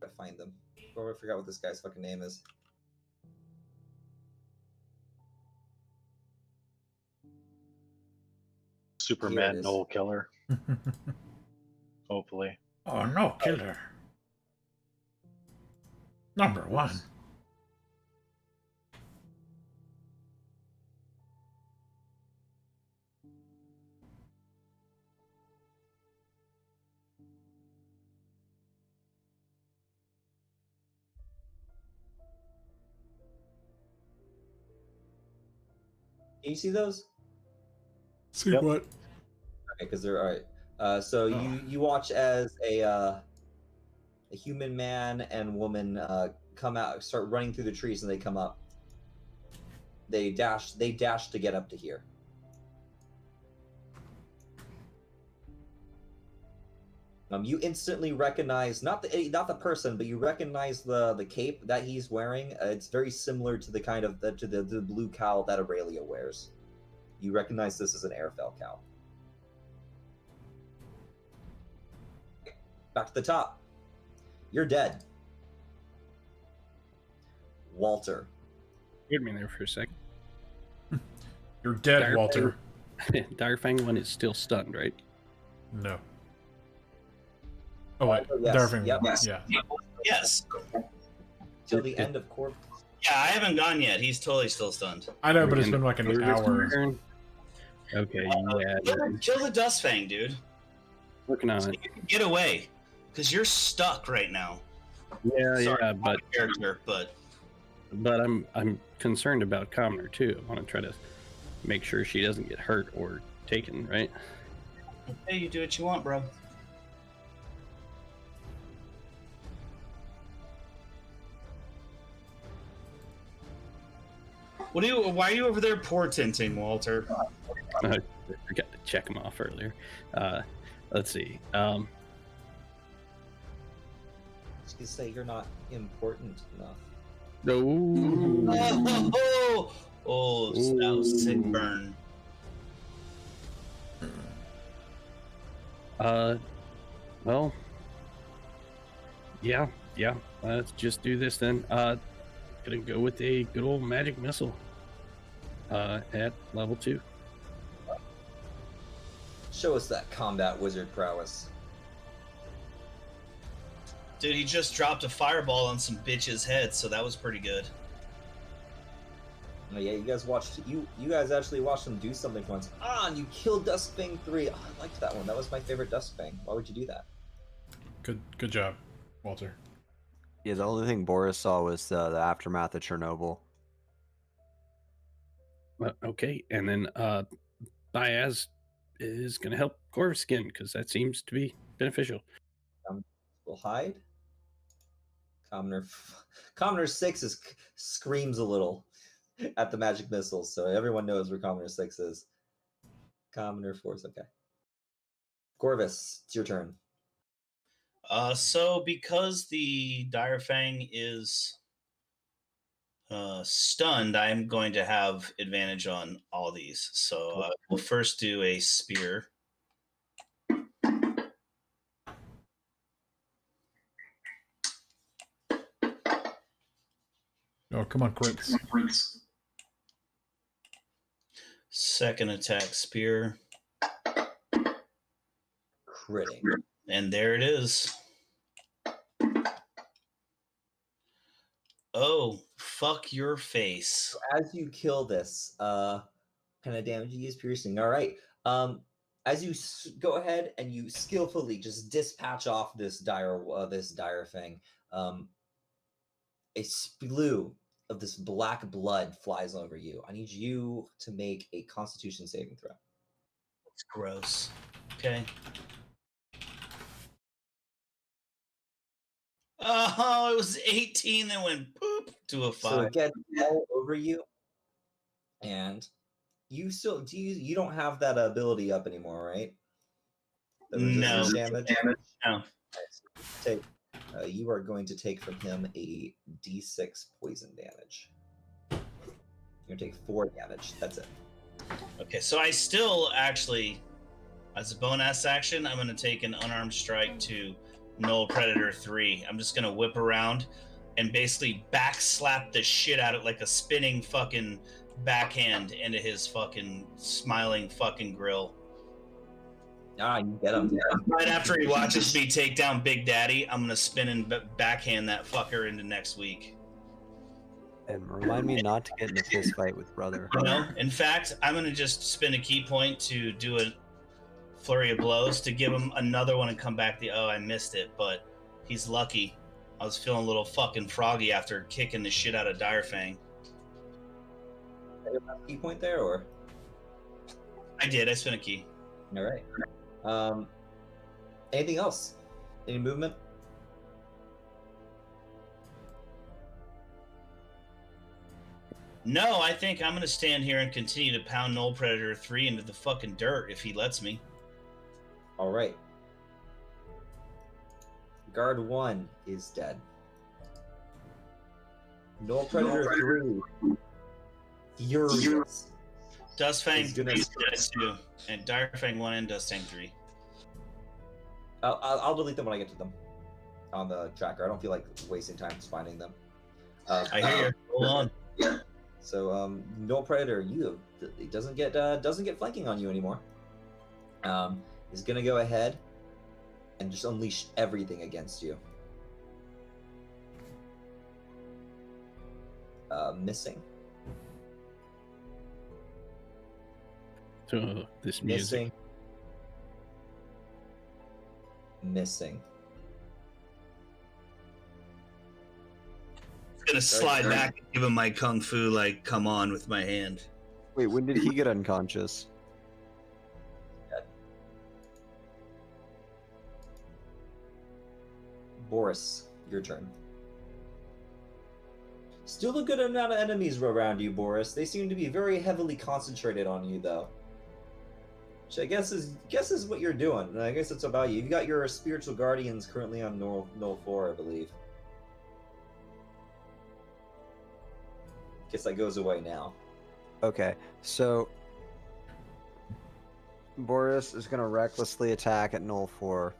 I find them. Oh, I forgot what this guy's fucking name is. Superman Knoll Killer. Hopefully. Oh, no, killer. Number 1. Can you see those? See Yep. what? Okay, because they're all right. So you watch as a human man and woman come out, start running through the trees, and they come up. They dash to get up to here. You instantly recognize not the person, but you recognize the cape that he's wearing. It's very similar to the kind of the blue cowl that Aurelia wears. You recognize this as an Airfell cowl. Back to the top. You're dead. Walter. Heard me there for a second. You're dead, Dire Walter. Direfang one is still stunned, right? No. Oh, wait. Yes. Darfing. Yep. Yeah. Yes. Till the end of Corp. Yeah, I haven't gone yet. He's totally still stunned. I know, but it's And been like an Corvus' hour. turn? Okay, yeah. Kill the Dustfang, dude. Working on So it. you can get away, because you're stuck right now. Yeah, Sorry, yeah, but character, but I'm concerned about Commoner too. I want to try to make sure she doesn't get hurt or taken, right? hey, you do what you want, bro. Why are you over there portenting, Walter? I forgot to check him off earlier. Let's see. Just to say you're not important enough. No. That was sick burn. Well, yeah. Let's just do this then. Gonna go with a good old magic missile. At level 2. Show us that combat wizard prowess. Dude, he just dropped a fireball on some bitch's head, so that was pretty good. Oh yeah, you guys actually watched them do something once. And you killed Dustfang 3. Oh, I liked that one. That was my favorite Dustfang. Why would you do that? Good job, Walter. Yeah, the only thing Boris saw was the aftermath of Chernobyl. Okay, and then Baez is gonna help Corvus again because that seems to be beneficial. We'll hide. Commoner 6 screams a little at the magic missiles, so everyone knows where Commoner 6 is. Commoner 4 is okay. Corvus, it's your turn. So because the Direfang is stunned, I'm going to have advantage on all these. So we'll first do a spear. Oh, come on, crits. Second attack, spear. Critting. And there it is. Oh, fuck your face. As you kill this, kind of damage you use piercing. All right. As you go ahead and you skillfully just dispatch off this dire thing, a splue of this black blood flies over you. I need you to make a Constitution saving throw. It's gross. Okay. Oh, it was 18, then went poop to a So 5. it gets all over you, and you still you don't have that ability up anymore, right? The No. resistance damage. No. Take. You are going to take from him a D6 poison damage. You're gonna take 4 damage. That's it. Okay, so I still actually, as a bonus action, I'm going to take an unarmed strike to Null Predator 3. I'm just going to whip around and basically back slap the shit out of like a spinning fucking backhand into his fucking smiling fucking grill. Ah, you get him. Right after he watches me take down Big Daddy, I'm going to spin and backhand that fucker into next week. And remind me not to get in a fist fight with brother. No, in fact, I'm going to just spend a key point to do a flurry of blows to give him another one and come back I missed it, but he's lucky. I was feeling a little fucking froggy after kicking the shit out of Direfang. Key point there, or? I did. I spent a key. All right. Anything else? Any movement? No, I think I'm going to stand here and continue to pound Null Predator 3 into the fucking dirt if he lets me. All right. Guard 1 is dead. Null Predator 3. Furious. Dustfang He's 3 gonna- is dead too. And Direfang 1 and Dustfang 3. I'll delete them when I get to them on the tracker. I don't feel like wasting time finding them. I hear you. Hold on. So, Null Predator, it doesn't get flanking on you anymore. Is gonna go ahead and just unleash everything against you. Missing. So this music. Missing. I'm going to slide back and give him my kung fu, like, come on with my hand. Wait, when did he get unconscious? Boris, your turn. Still a good amount of enemies around you, Boris. They seem to be very heavily concentrated on you, though. Which I guess is what you're doing. And I guess it's about you. You've got your spiritual guardians currently on Null 4, I believe. Guess that goes away now. Okay, so Boris is gonna recklessly attack at Null 4.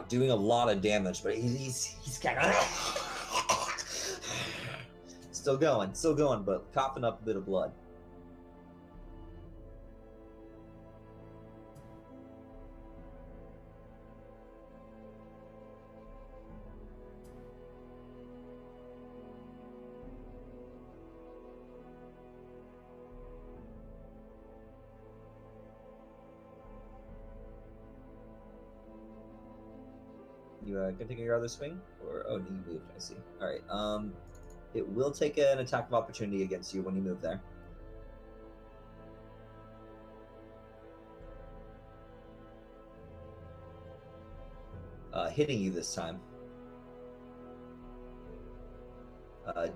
Doing a lot of damage, but he's kind of still going, but coughing up a bit of blood. You continue your other swing, or you moved? I see. All right. It will take an attack of opportunity against you when you move there. Hitting you this time.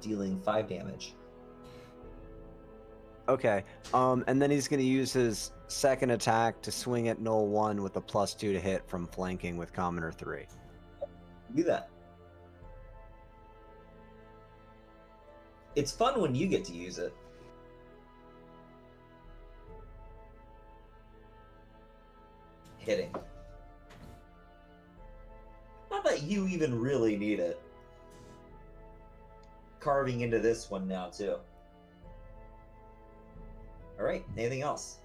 Dealing 5 damage. Okay, and then he's gonna use his second attack to swing at Null 1 with a +2 to hit from flanking with Commoner 3. Do that. It's fun when you get to use it. Hitting. Not that you even really need it. Carving into this one now, too. Alright, anything else?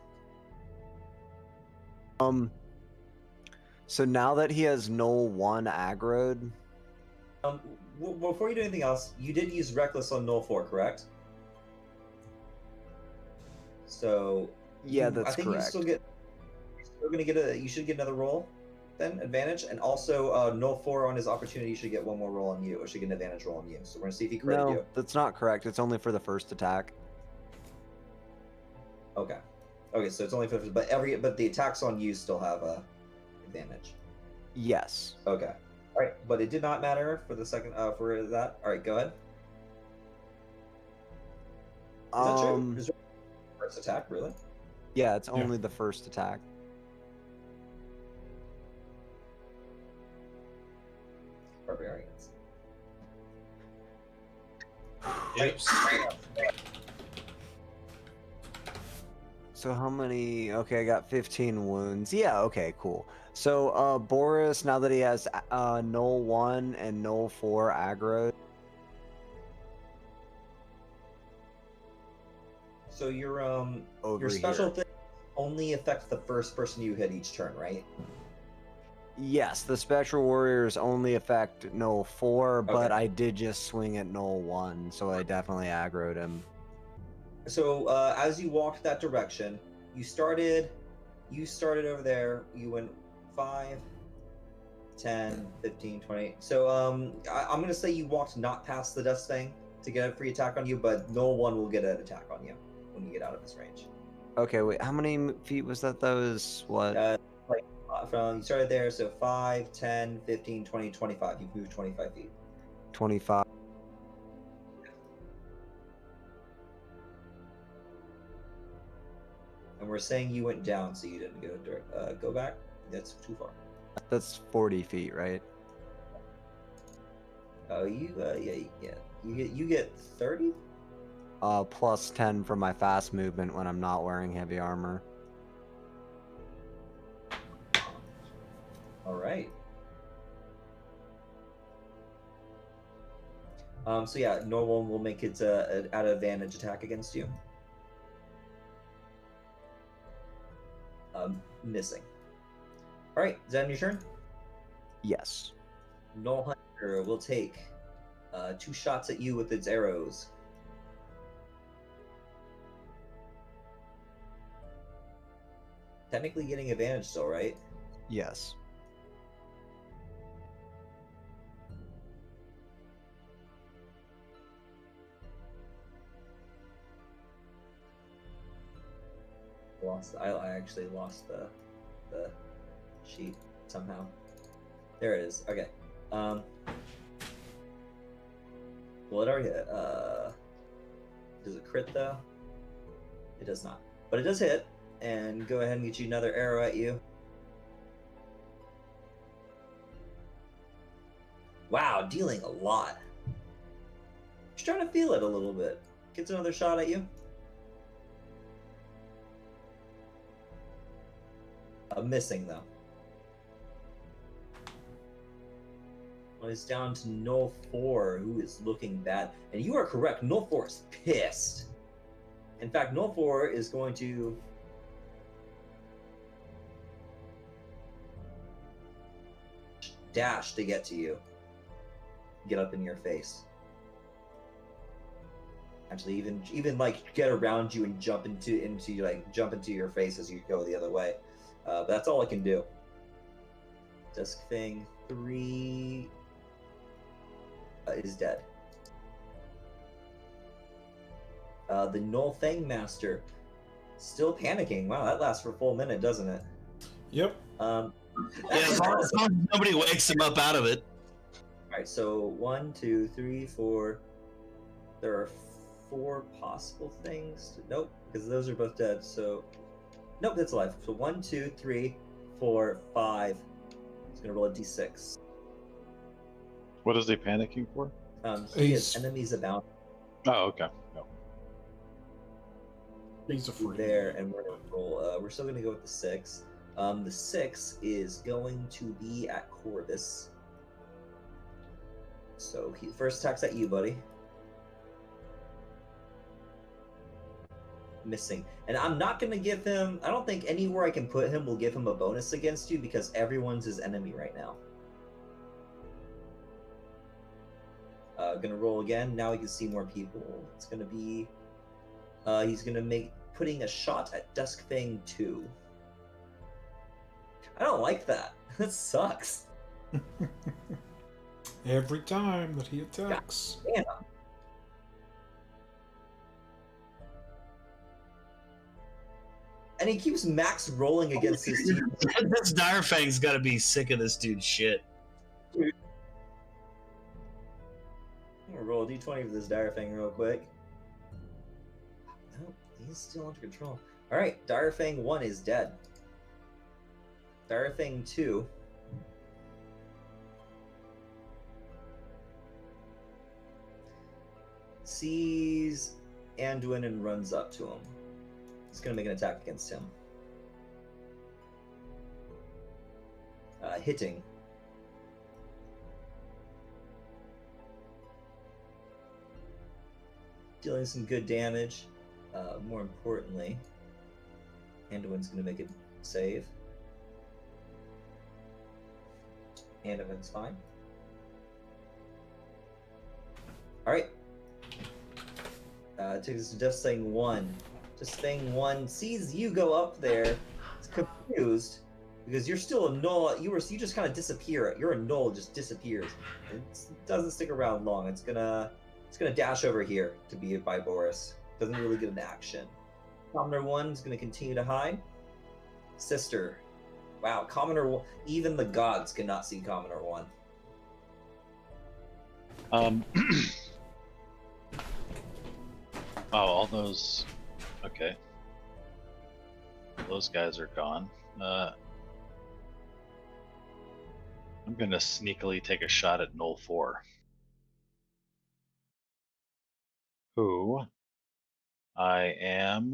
So now that he has Null 1 aggroed, Before you do anything else, you did use Reckless on Null 4, correct? So yeah, that's I think correct. you're still gonna get you should get another roll, then advantage, and also Null 4 on his opportunity should get one more roll on you, or should get an advantage roll on you. So we're gonna see if he credit No, you. that's not correct. It's only for the first attack. Okay. Okay, so it's only for but the attacks on you still have a advantage. Yes. Okay. All right, but it did not matter for the second for that. All right, go ahead. Is that true? Is there first attack really? Yeah, it's only the first attack. Barbarians. Oops. So how many? Okay, I got 15 wounds. Yeah, okay, cool. So Boris, now that he has Null 1 and Null 4 aggro. So your Over special here. thing only affects the first person you hit each turn, right? Yes, the Spectral Warriors only affect Null 4, but Okay. I did just swing at Null 1, so I definitely aggroed him. So as you walked that direction, you started over there. You went 5, 10, 15, 20. So I'm gonna say you walked not past the dust thing to get a free attack on you, but no one will get an attack on you when you get out of his range. Okay, wait, how many feet was that? That was what? From you started there, so 5, 10, 15, 20, 25. You've moved 25 feet. 25. And we're saying you went down, so you didn't go direct. Go back. That's too far. That's 40 feet, right? Oh, yeah. You get 30. Plus 10 for my fast movement when I'm not wearing heavy armor. All right. So yeah, no one will make its at advantage attack against you. Missing. All right, is that on your turn? Yes. Null Hunter will take 2 shots at you with its arrows. Technically getting advantage still, right? Yes. I actually lost the sheet somehow. There it is. Okay. Well, it already does it crit though? It does not, but it does hit. And go ahead and get you another arrow at you. Wow, dealing a lot. Just trying to feel it a little bit. Gets another shot at you. Missing though. Well, it's down to Null 4, who is looking bad. And you are correct, Null 4 is pissed. In fact, Null 4 is going to dash to get to you. Get up in your face. Actually, even like get around you and jump into your face as you go the other way. But that's all I can do. Dusk Fang 3 is dead. The Null Fang Master still panicking. Wow, that lasts for a full minute, doesn't it? Yep. Yeah, as long as nobody wakes him up out of it. All right, so 1, 2, 3, 4. There are 4 possible things. Nope, because those are both dead. So, nope, that's alive. So 1, 2, 3, 4, 5. He's gonna roll a d6. What is he panicking for? He has enemies about Oh, okay. No. He's a freak. there, and we're gonna roll. We're still gonna go with the 6. The 6 is going to be at Corvus. So he first attacks at you, buddy. Missing. And I'm not going to give him... I don't think anywhere I can put him will give him a bonus against you because everyone's his enemy right now. Gonna roll again. Now we can see more people. It's going to be... he's going to make... putting a shot at Duskfang 2. I don't like that. That sucks. Every time that he attacks. Yeah. And he keeps max rolling against his team. This Direfang's got to be sick of this dude's shit. I'm gonna roll a d20 for this Direfang real quick. No, he's still under control. Alright, Direfang 1 is dead. Direfang 2. Sees Anduin and runs up to him. He's gonna make an attack against him. Hitting. Dealing some good damage. More importantly, Anduin's gonna make a save. Anduin's fine. Alright. Takes Just Thing 1. Just Thing 1 sees you go up there. It's confused because you're still a null. You just kind of disappear. You're a null, just disappears. It doesn't stick around long. It's gonna dash over here to be hit by Boris. Doesn't really get an action. Commoner 1 is gonna continue to hide. Sister. Wow, Commoner 1. Even the gods cannot see Commoner 1. Oh, all those. Okay. Those guys are gone. I'm gonna sneakily take a shot at Null 4. Who I am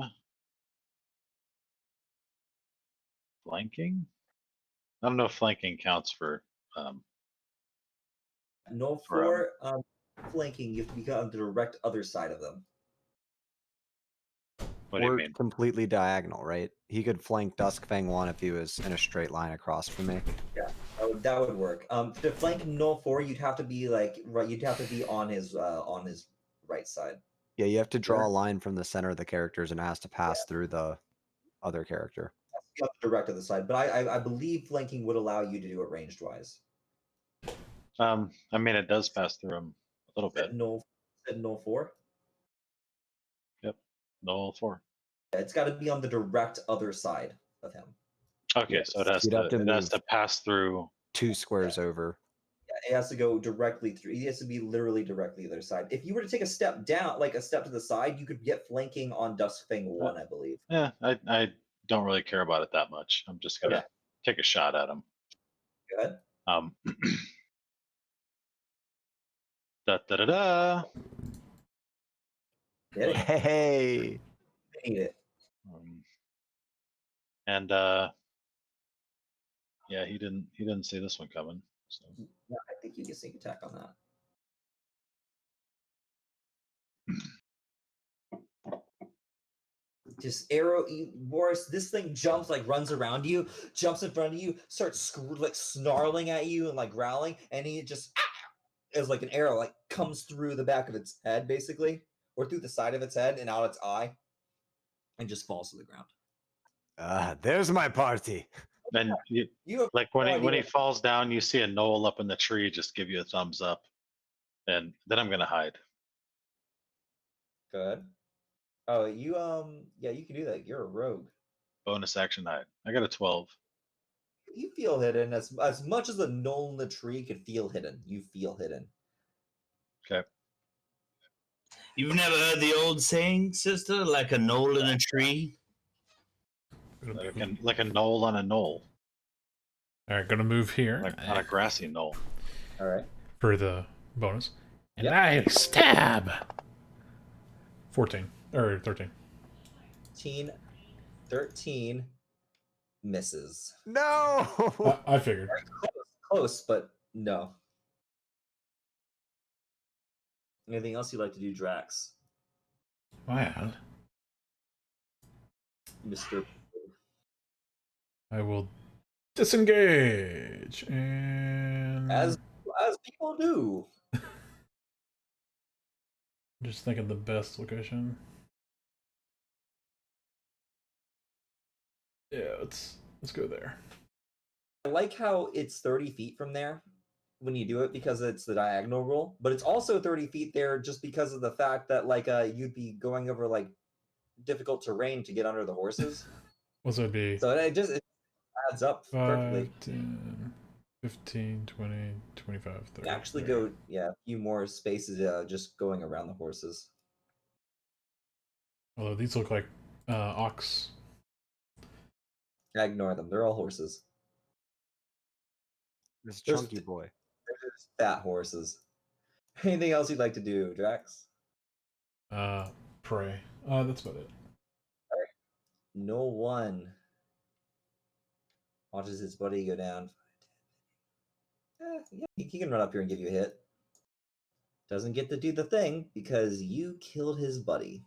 flanking? I don't know if flanking counts for Null 4, flanking, you have to be on the direct other side of them. what do you Or mean? completely diagonal, right? He could flank Duskfang 1 if he was in a straight line across from me. That would work. To flank Null 4, you'd have to be you'd have to be on his right side. Yeah, you have to draw Sure. a line from the center of the characters and it has to pass through the other character. Be on the direct other side, but I believe flanking would allow you to do it ranged wise. I mean, it does pass through him a little bit. Said Null 4. Yep, Null 4. Yeah, it's got to be on the direct other side of him. Okay, Yes, so it has you'd have to it has move to pass through. 2 squares over. It has to go directly through. It has to be literally directly the other side. If you were to take a step down, like a step to the side, you could get flanking on Duskfang 1, I believe. Yeah, I don't really care about it that much. I'm just gonna Okay. take a shot at him. Good. Da da da da. Hit it. Hey! Hit it. And yeah, he didn't see this one coming. So Yeah, I think you can sneak attack on that. Just arrow, Boris. This thing jumps, like runs around you, jumps in front of you, starts like snarling at you and like growling, and he just as like an arrow like comes through the back of its head, basically, or through the side of its head and out its eye, and just falls to the ground. There's my party. then You have like when no he idea. falls down, you see a knoll up in the tree, just give you a thumbs up, and then I'm gonna hide. Good. Oh, you yeah, you can do that. You're a rogue. Bonus action hide. I got a 12. You feel hidden as much as a knoll in the tree could feel hidden. You feel hidden. Okay. You've never heard the old saying, sister, like a knoll in a tree? Like a knoll on a knoll, All right, gonna move here like on a grassy knoll. All right. for the bonus. And Yep. I stab 14 or 13. 13 misses. No! I figured. Close, but no. Anything else you'd like to do, Drax? Well, Mr. I will disengage and As people do. just thinking the best location. Yeah, let's go there. I like how it's 30 feet from there when you do it because it's the diagonal rule, but it's also 30 feet there just because of the fact that like you'd be going over like difficult terrain to get under the horses. What's that be? So it adds up 5, perfectly. 10, 15, 20, 25, 30. You actually There. go, yeah, a few more spaces just going around the horses. Although these look like ox. I ignore them. They're all horses. This There's- chunky boy. They're just fat horses. Anything else you'd like to do, Drax? Pray. That's about it. No one watches his buddy go down. Yeah, he can run up here and give you a hit. Doesn't get to do the thing because you killed his buddy.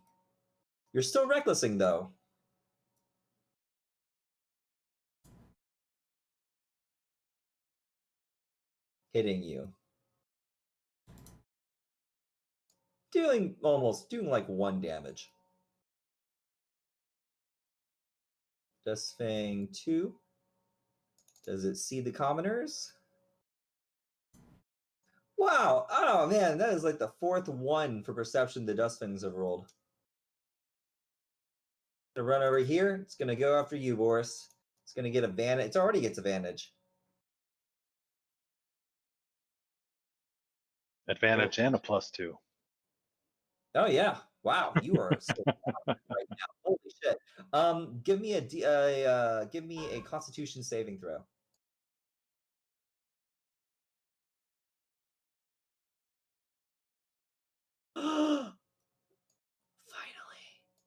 You're still recklessing though. Hitting you. Doing like 1 damage. Does Fang 2? Does it see the commoners? Wow! Oh man, that is like the 4th one for perception the Dustfings have rolled. Gonna run over here. It's gonna go after you, Boris. It's gonna get advantage. It already gets advantage. Advantage and a +2. Oh yeah! Wow, you are so down right now. Holy shit! Give me a Constitution saving throw. Finally,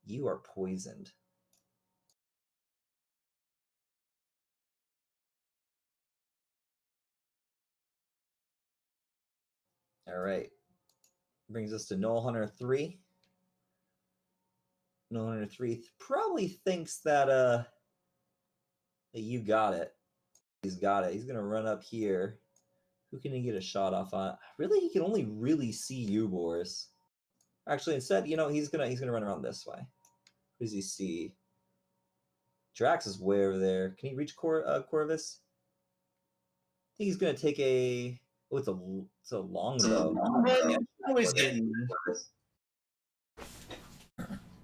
you are poisoned. All right. Brings us to Null Hunter 3. Null Hunter 3 probably thinks that that you got it. He's got it. He's gonna run up here. Who can he get a shot off on? Really, he can only really see you, Boris. Actually, instead, he's gonna run around this way. Who does he see? Drax is way over there. Can he reach Corvus? I think he's gonna take a. Oh, it's a longbow. Always getting.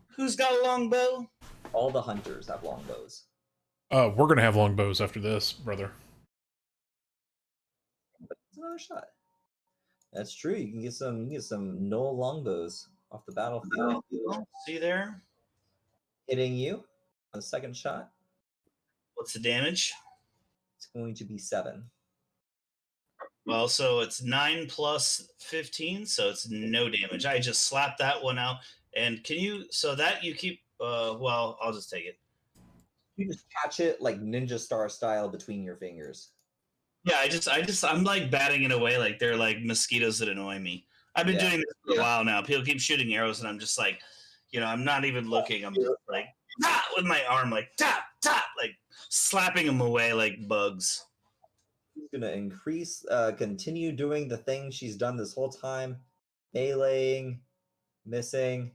Who's got a longbow? All the hunters have longbows. We're gonna have longbows after this, brother. But it's another shot. That's true. You can get some null longbows off the battlefield. See there? Hitting you on the second shot. What's the damage? It's going to be 7. Well, so it's 9 plus 15, so it's no damage. I just slapped that one out. And can you? So that you keep. Well, I'll just take it. You just catch it like ninja star style between your fingers. Yeah, I'm like batting it away like they're like mosquitoes that annoy me. I've been doing this for a while now. People keep shooting arrows, and I'm just like, I'm not even looking. I'm just like, with my arm, like, tap, tap, like slapping them away like bugs. She's gonna continue doing the thing she's done this whole time, meleeing, missing.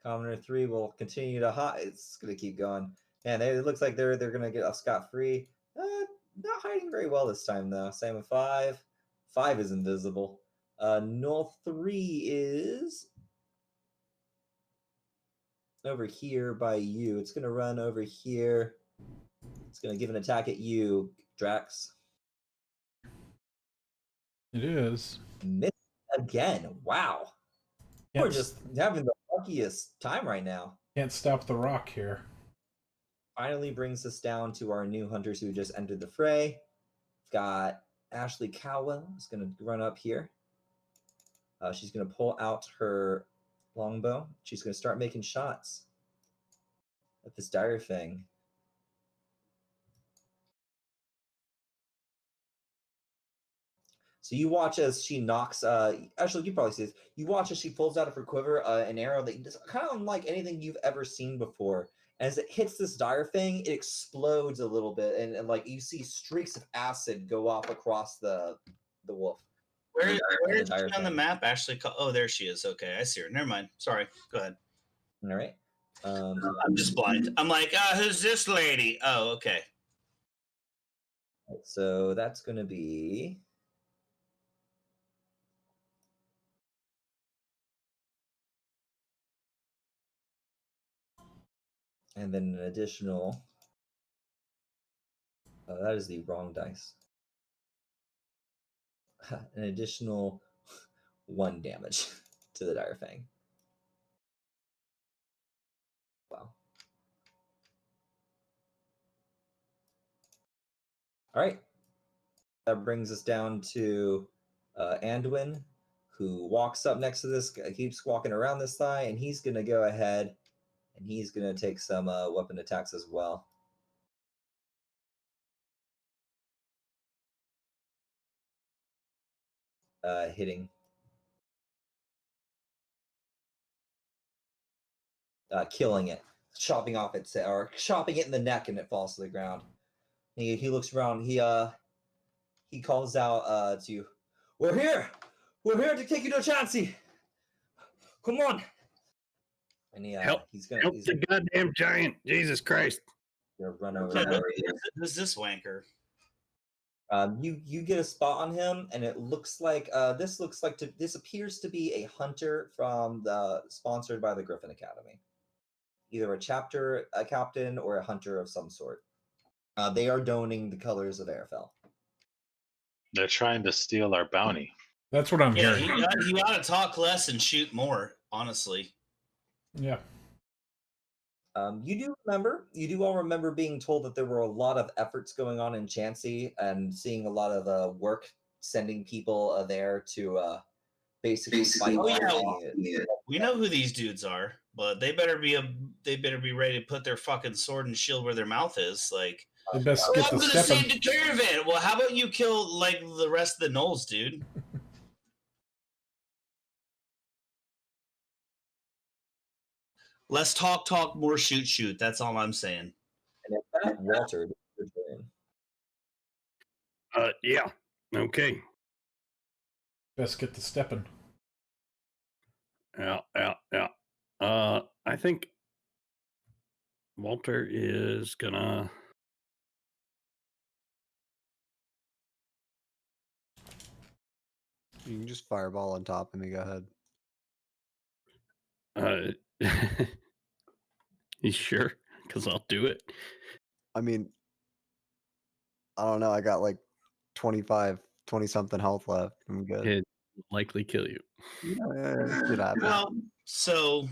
Commoner 3 will continue to it's gonna keep going. Man, it looks like they're gonna get off scot-free. Not hiding very well this time though. Same with 5. 5 is invisible. Null 3 is over here by you. It's gonna run over here. It's gonna give an attack at you, Drax. It is. Miss again. Wow. We're just having the luckiest time right now. Can't stop the rock here. Finally brings us down to our new hunters who just entered the fray. We've got Ashley Cowell is going to run up here. She's going to pull out her longbow. She's going to start making shots at this dire thing. So you watch as she knocks. Actually, you probably see this. You watch as she pulls out of her quiver an arrow that is kind of unlike anything you've ever seen before. As it hits this dire thing, it explodes a little bit, and like you see streaks of acid go off across the wolf. Where is she on the map? Ashley. Oh, there she is. Okay, I see her. Never mind. Sorry. Go ahead. All right. I'm just blind. I'm like, who's this lady? Oh, okay. So that's going to be. And then an additional. That is the wrong dice. An additional 1 damage to the Dire Fang. Wow. All right. That brings us down to Anduin, who walks up next to this, keeps walking around this thigh, and he's going to go ahead and he's going to take some weapon attacks as well. Hitting. Killing it. Chopping off its, or chopping it in the neck, and it falls to the ground. He looks around. He calls out to you. We're here to take you to Chansey. Come on. And Help he's the goddamn giant. Jesus Christ. gonna run over Yeah, there. who's this wanker? You get a spot on him, and it looks like this appears to be a hunter from sponsored by the Griffin Academy, either a captain, or a hunter of some sort. They are donning the colors of Airfell. They're trying to steal our bounty. That's what I'm Yeah, hearing. he ought to talk less and shoot more. Honestly. Yeah. You do all remember being told that there were a lot of efforts going on in Chansey, and seeing a lot of work sending people there to basically fight. Oh yeah, we know who these dudes are, but they better be ready to put their fucking sword and shield where their mouth is. Like, They best I'm get the gonna save stepping. the caravan. Well, how about you kill like the rest of the gnolls, dude? Less talk, more shoot. That's all I'm saying. And in fact, Walter, your turn. Yeah. Okay. Best get the stepping. Yeah. I think Walter is gonna. You can just fireball on top of me. Go ahead. You sure? Because I'll do it. I mean, I don't know. I got like 20 something health left. I'm good. It likely kill you. It happens. Well, so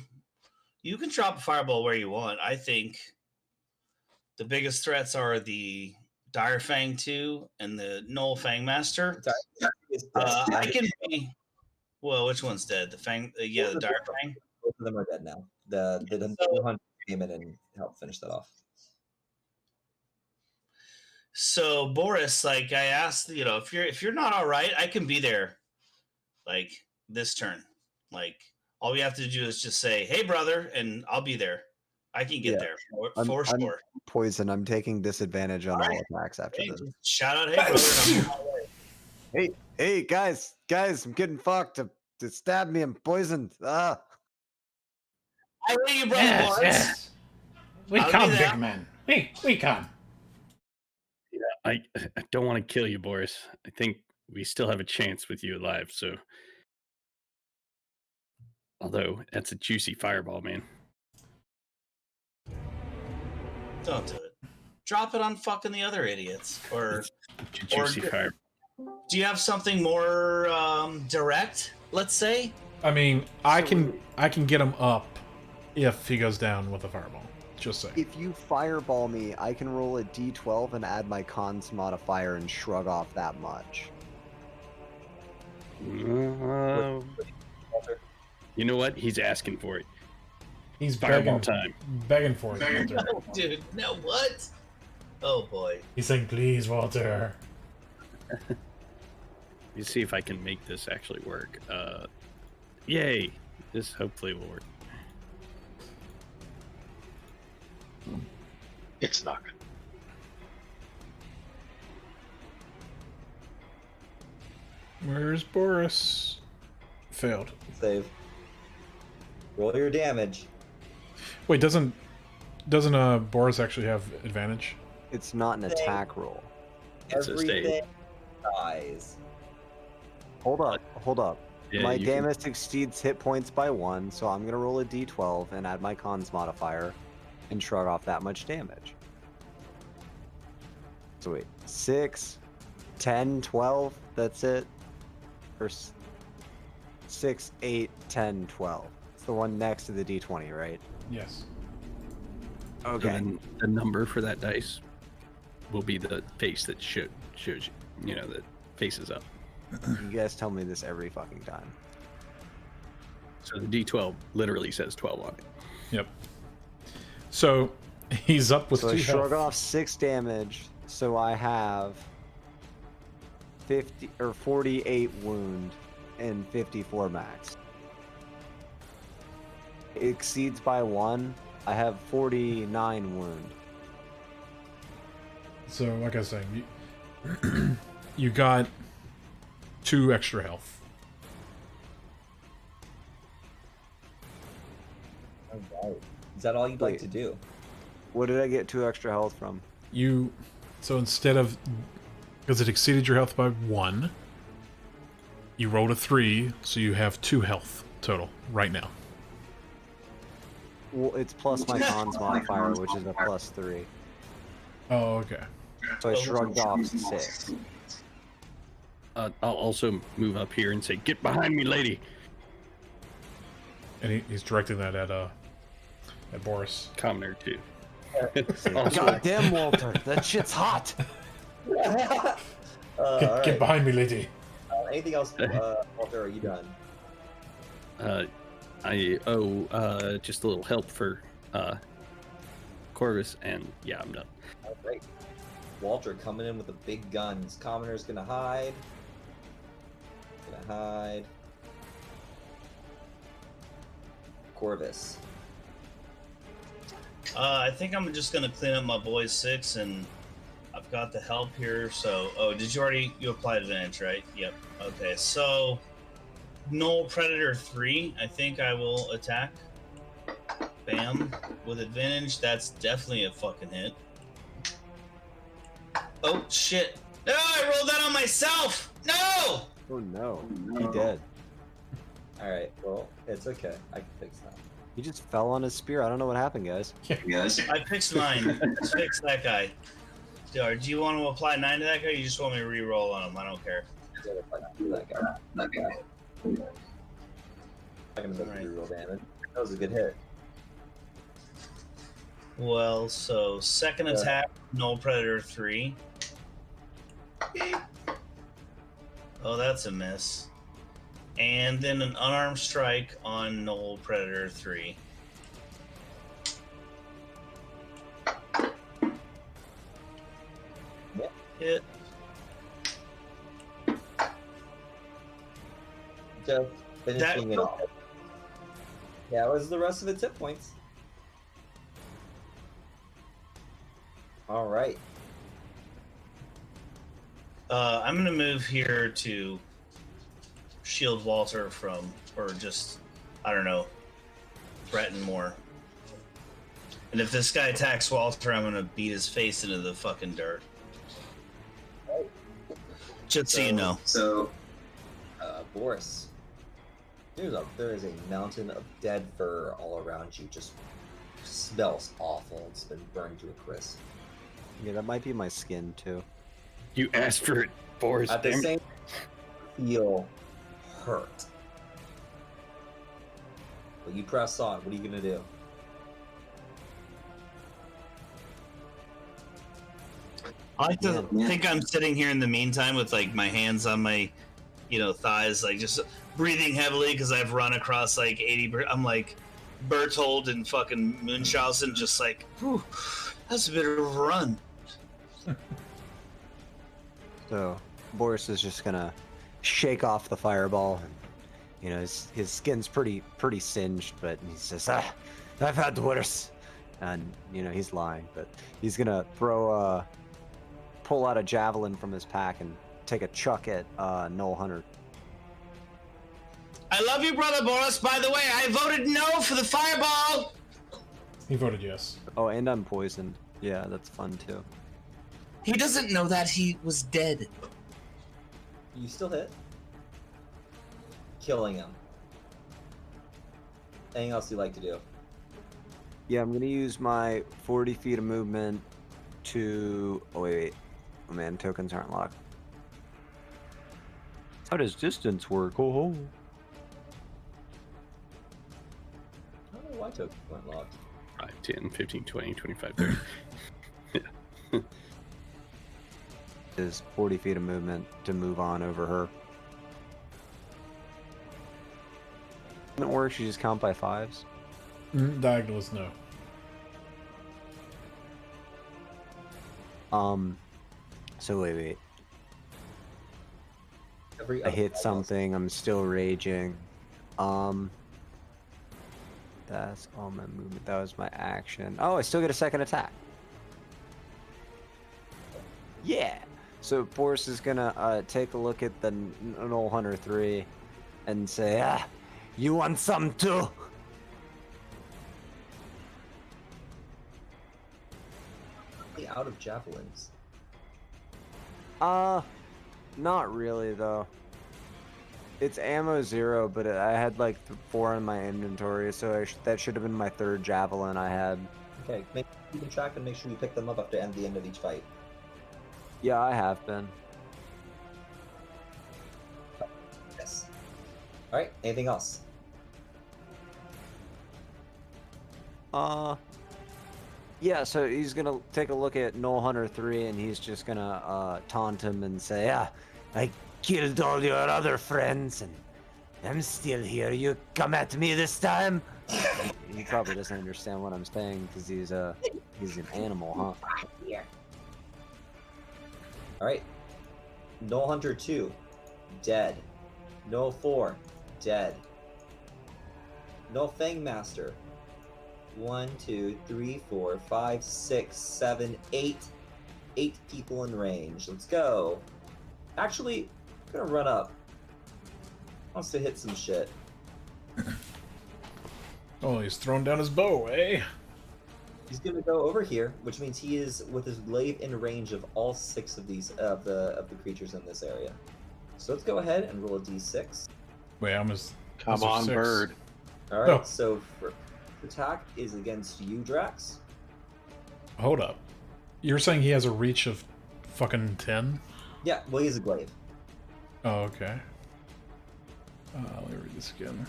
you can drop a fireball where you want. I think the biggest threats are the Dire Fang 2 and the Gnoll Fang Master. I can be. Well, which one's dead? The Fang? Yeah, the Dire Fang. Both of them are dead now. The hunter came in and helped finish that off. So Boris, like I asked, if you're not all right, I can be there. Like this turn. Like all we have to do is just say, "Hey, brother," and I'll be there. I can get there for sure. I'm poison. I'm taking disadvantage on all attacks after Hey, this. shout out, hey, brother. And I'm Hey, guys, I'm getting fucked. To stab me, I'm poisoned. Ah. I hear you, brother Boris. We I'll come, do that. big man. We come. I don't want to kill you, Boris. I think we still have a chance with you alive. So, although that's a juicy fireball, man. Don't do it. Drop it on fucking the other idiots. Or Juicy fire. do you have something more direct? Let's say. I mean, I can get him up if he goes down with a fireball. Just say. If you fireball me, I can roll a d12 and add my cons modifier and shrug off that much. You know what? He's asking for it. He's Fireball begging, time. begging for it. Walter. No, dude. No, what? Oh boy. He's saying, "Please, Walter." Let me see if I can make this actually work. Yay! This hopefully will work. It's not good. Where's Boris? Failed. Save. Roll your damage. Wait, doesn't Boris actually have advantage? It's not an attack roll. It's a save. Everything dies. Hold up. Yeah, My you can- damage exceeds hit points by 1, so I'm gonna roll a d12 and add my cons modifier. and shrug off that much damage. So wait, 6, 10, 12, that's it? Or 6, 8, 10, 12. It's the one next to the d20, right? Yes. Okay. And the number for that dice will be the face that shows you, that faces up. You guys tell me this every fucking time. So the D12 literally says 12 on it. Yep. So he's up with So I 2 shrug health. off 6 damage, so I have 50 or 48 wound and 54 max. It exceeds by 1. I have 49 wound. So, like I was saying, you got 2 extra health. All right. Is that all you'd like Wait. to do? What did I get 2 extra health from? So instead of, because it exceeded your health by 1, you rolled a 3, so you have 2 health total right now. Well, it's plus my cons modifier, which is a +3. Oh, okay. So I shrugged off 6. I'll also move up here and say, "Get behind me, lady!" And he's directing that at Boris. Commoner too. God damn, Walter, that shit's hot. All Get right. behind me, lady. Anything else, Walter? Are you done? I owe just a little help for Corvus, and yeah, I'm done. All right. Walter coming in with a big gun. His commoner's gonna hide. Corvus. I think I'm just gonna clean up my boys 6, and I've got the help here. So, did you applied advantage, right? Yep. Okay, so Null Predator 3. I think I will attack. Bam, with advantage. That's definitely a fucking hit. Oh shit! No, I rolled that on myself. No. Oh no, he dead. All right. Well, it's okay. I can fix that. He just fell on his spear. I don't know what happened, guys. I fixed mine. Let's fix that guy. Do you want to apply 9 to that guy? Or you just want me to re-roll on him? I don't care. That guy. I'm gonna make Alright. reroll damage. That was a good hit. Well, so second attack, Null Predator 3. Oh, that's a miss. And then an unarmed strike on Null Predator 3. Yep. Hit. Just finishing it off. Yeah, it was the rest of its hit points. All right. I'm gonna move here to shield Walter from, or just, I don't know, threaten more. And if this guy attacks Walter, I'm gonna beat his face into the fucking dirt. Just so you know. So, Boris, there is a mountain of dead fur all around you. Just smells awful. It's been burned to a crisp. Yeah, that might be my skin too. You asked for it, Boris. At the Damn it. same feel hurt. But you press on. What are you gonna do? I like to think I'm sitting here in the meantime with like my hands on my, thighs, like just breathing heavily because I've run across like 80. I'm like Berthold and fucking Munchausen, just like, whew, that's a bit of a run. So Boris is just gonna shake off the fireball, and his skin's pretty singed, but he says, "I've had worse," and he's lying, but he's gonna pull out a javelin from his pack and take a chuck at Null Hunter. I love you, brother Boris. By the way, I voted no for the fireball. He voted yes. Oh, and I'm poisoned. Yeah, that's fun too. He doesn't know that he was dead. You still hit. Killing him. Anything else you like to do? Yeah, I'm gonna use my 40 feet of movement to. Oh wait. Oh man, tokens aren't locked. How does distance work? Oh. I don't know why tokens weren't locked. 5, 10, 15, 20, 25, 30. Is 40 feet of movement to move on over her. Doesn't it work? You just count by fives. Diagonals, no. So wait. Every I other hit five something. I'm still raging. That's all my movement. That was my action. Oh, I still get a second attack. Yeah. So Boris is gonna take a look at the Null Hunter 3 and say, you want some too? out of javelins. Not really though. It's ammo 0, but I had like 4 in my inventory, so that should have been my 3rd javelin I had. Okay, keep in track and make sure you pick them up after the end of each fight. Yeah, I have been. Yes. All right. Anything else? Yeah, so he's gonna take a look at Null Hunter 3 and he's just gonna taunt him and say, I killed all your other friends and I'm still here. You come at me this time? He probably doesn't understand what I'm saying because he's an animal, huh? Yeah. All right. Null Hunter 2, dead. Null 4, dead. Null Fang Master. 1, 2, 3, 4, 5, 6, 7, 8. 8 people in range. Let's go. Actually, I'm gonna run up. Wants to hit some shit. Oh, he's throwing down his bow, eh? He's gonna go over here, which means he is with his glaive in range of all 6 of these of the creatures in this area. So let's go ahead and roll a d6. Wait, I'm his. Come on, 6. bird. All right. Oh. So for attack is against you, Drax. Hold up. You're saying he has a reach of fucking 10? Yeah. Well, he's a glaive. Oh, okay. Let me read this again.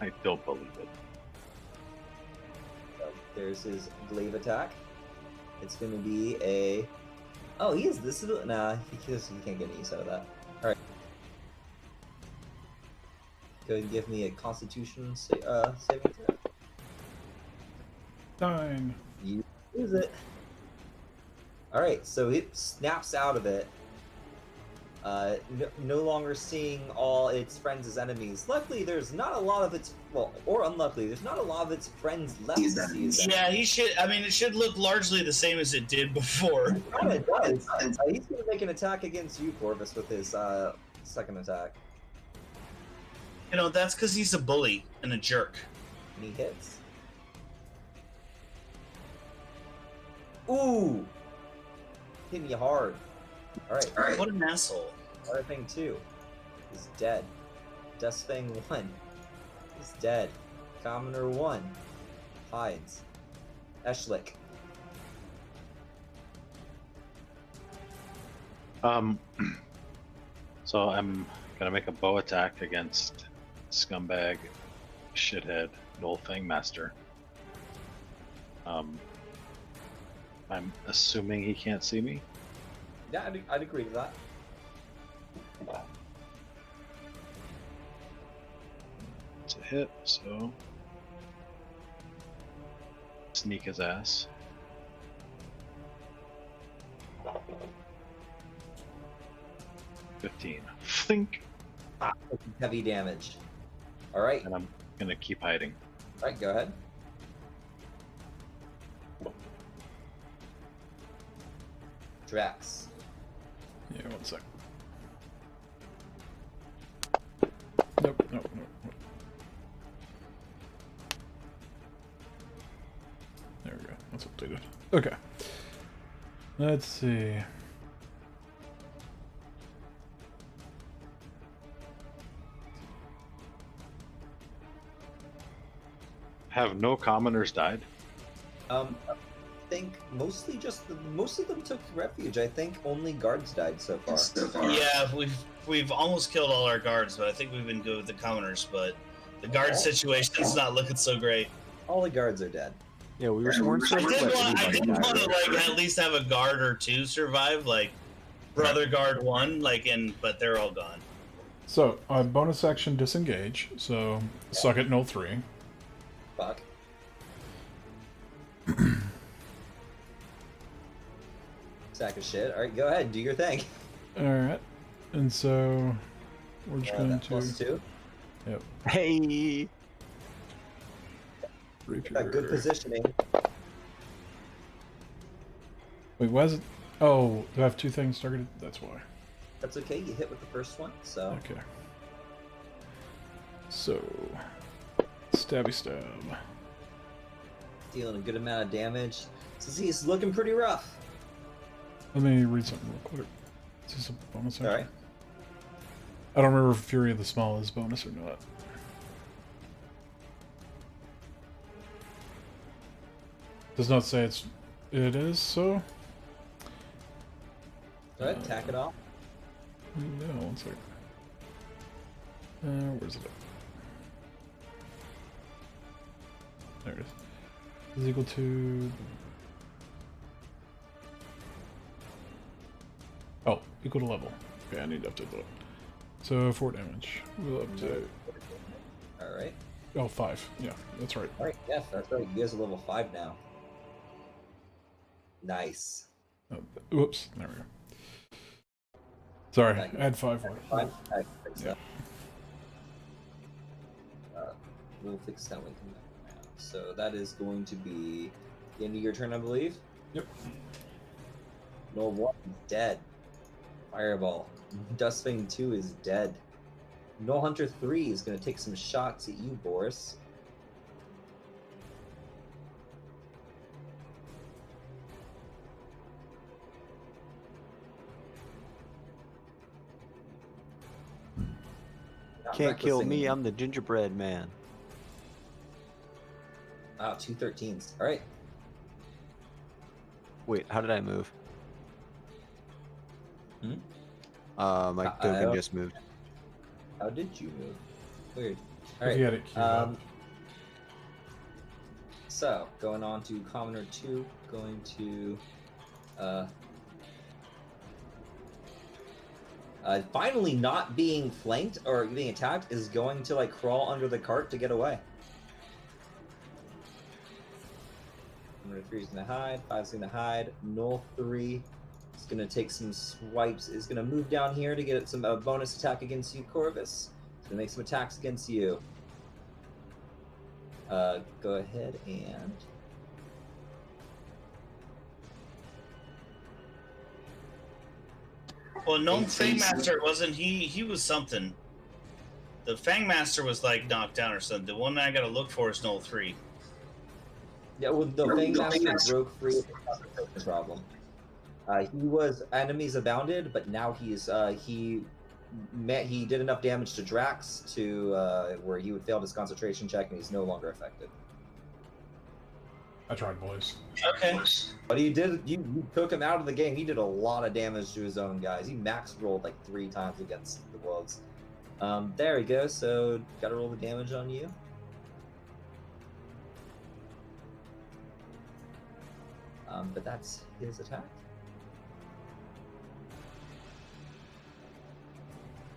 I don't believe it. So there's his glaive attack. It's gonna be a. Oh, he is. This is nah. He can't get any use out of that. All right. Go ahead and give me a Constitution saving throw. 9. You use it. All right. So it snaps out of it. No longer seeing all its friends as enemies. Luckily, there's not a lot of its or unluckily, there's not a lot of its friends left to see as Yeah, he should. I mean, it should look largely the same as it did before. It kind of does. He's gonna make an attack against you, Corvus, with his second attack, You know, that's because he's a bully and a jerk. and he hits. Ooh, hitting you hard. All right. What an asshole. Other thing 2 is dead. Dustfang 1 is dead. Commoner 1 hides. Eshlik. So I'm gonna make a bow attack against scumbag, shithead, Null Fang Master. I'm assuming he can't see me. Yeah, I'd agree to that. It's a hit, so sneak his ass. $15. Think, Heavy damage. All right. and I'm gonna keep hiding. All right, go ahead. Drax. Yeah, 1 sec. Nope. There we go. That's updated. Okay. Let's see. Have no commoners died? I think mostly most of them took refuge. I think only guards died so far. Yeah, we've almost killed all our guards, but I think we've been good with the commoners. But the guard situation's not looking so great. All the guards are dead. Yeah, we were sworn to I let did everybody die, want to right? like at least have a guard or two survive, like brother guard one, but they're all gone. So, bonus action disengage. So, suck at 03. Fuck. Sack of shit. All right, go ahead, do your thing. Alright. And so, we're just going That to. +2. Yep. Hey! Got good positioning. Wait, why is it? Oh, do I have two things targeted? That's why. That's okay. You hit with the first one, so Okay. So, stabby stab. dealing a good amount of damage. So he's looking pretty rough. Let me read something real quick. Is this a bonus action? All right. I don't remember if Fury of the Small is bonus or not. Does not say it is, so. Go ahead, tack it off. No, one second. Where's it at? There it is. Is equal to. Oh, equal to level. Okay, I need to update that. So 4 damage. We'll update. All right. Oh, 5. Yeah, that's right. All right. Yes, that's right. You guys are level 5 now. Nice. Oh, whoops. There we go. Sorry, add 5 more. 5. I fixed Yeah. that. We'll fix that when we come back around. So that is going to be the end of your turn, I believe. Yep. Null 1 is dead. Fireball. Dustfang 2 is dead. Null Hunter 3 is going to take some shots at you, Boris. Not Can't kill recklessing me, him. I'm the gingerbread man. Wow, 2 13s. All right. Wait, how did I move? Hmm? My token just moved. How did you move? Weird. All If you right. had it queued up. So going on to Commoner 2, going to finally not being flanked or being attacked is going to like crawl under the cart to get away. Commoner 3 is gonna hide, 5 is gonna hide, Null 3 is gonna take some swipes, is gonna move down here to get some bonus attack against you, Corvus. It's gonna make some attacks against you. Go ahead and Well, no, Fangmaster wasn't he? He was something. The Fangmaster was like knocked down or something. The one that I gotta look for is Null 3. yeah, well, the Fangmaster broke free. That's the problem. He was enemies abounded, but now he's he did enough damage to Drax to where he would fail his concentration check, and he's no longer affected. I tried, boys. Okay. But he did. You took him out of the game. He did a lot of damage to his own guys. He max rolled like 3 times against the wolves. There we go. So got to roll the damage on you. But that's his attack.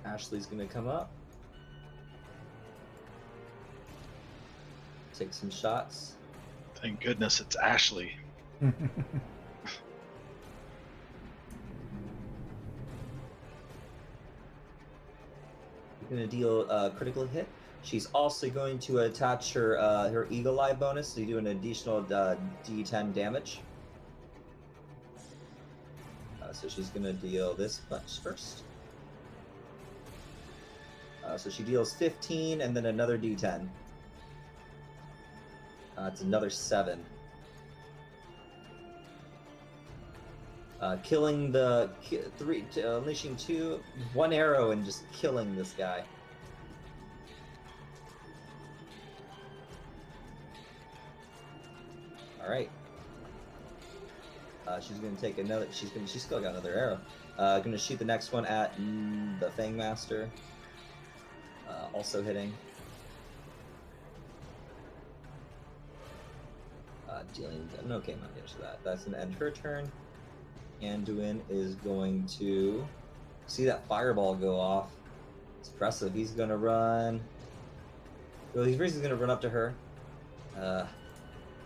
Ashley's gonna come up. Take some shots. Thank goodness it's Ashley. Gonna deal a critical hit. She's also going to attach her her Eagle Eye bonus to do an additional D10 damage. So she's gonna deal this bunch first. So she deals 15 and then another D10. It's another 7. Killing the 3, unleashing 1 arrow and just killing this guy. All right. She's gonna take another. She's still got another arrow. Gonna shoot the next one at the Fangmaster. Also hitting. Dealing no okay amount of damage to that. That's gonna end her turn. Anduin is going to see that fireball go off. It's impressive. He's gonna run. Well, he's gonna run up to her.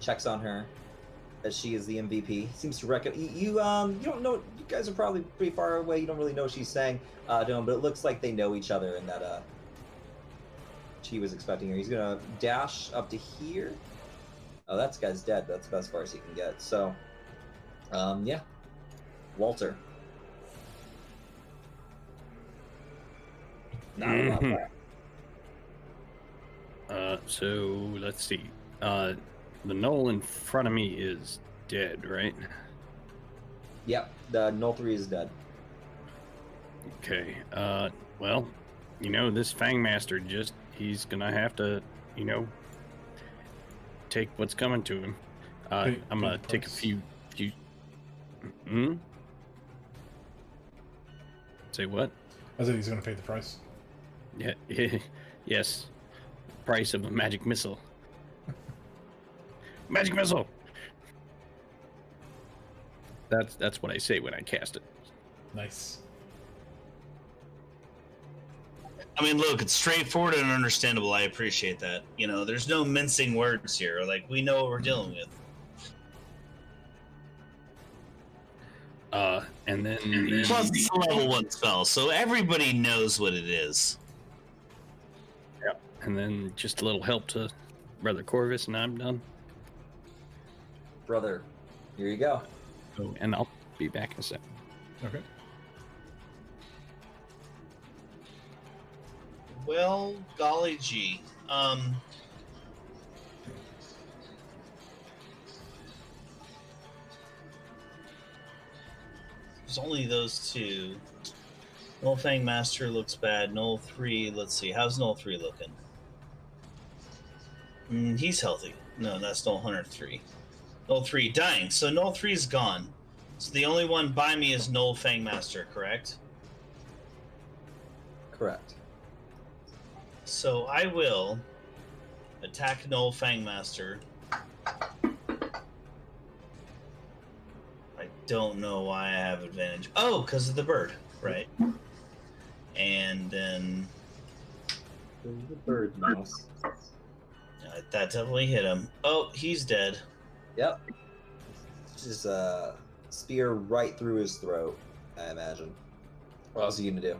Checks on her. As she is the MVP. Seems to reckon you don't know. You guys are probably pretty far away. You don't really know what she's saying to him, but it looks like they know each other and that she was expecting her. He's gonna dash up to here. Oh, that guy's dead. That's about as far as he can get. So, yeah, Walter. Not a lot left. So let's see. The knoll in front of me is dead, right? Yep, the Null 3 is dead. Okay. Well, this Fangmaster he's gonna have to, take what's coming to him. I'm gonna take a few. Say what? I said he's gonna pay the price. Yeah. Yes. Price of a magic missile. Magic missile. That's what I say when I cast it. Nice. I mean, look, it's straightforward and understandable. I appreciate that. There's no mincing words here. Like, we know what we're dealing with. And then Plus, it's a level 1 spell, so everybody knows what it is. Yeah. And then just a little help to Brother Corvus, and I'm done. Brother, here you go. Oh, and I'll be back in a second. Okay. Well, golly gee. There's only those two. Null Fangmaster looks bad. Null 3, let's see. How's Null 3 looking? He's healthy. No, that's Null Hunter 3. Null 3 dying. So Null 3 is gone. So the only one by me is Null Fangmaster, correct? Correct. So I will attack Null Fangmaster. I don't know why I have advantage. Oh, because of the bird, right? And then The bird mouse. that definitely hit him. Oh, he's dead. Yep. Just spear right through his throat, I imagine. What else are you gonna do?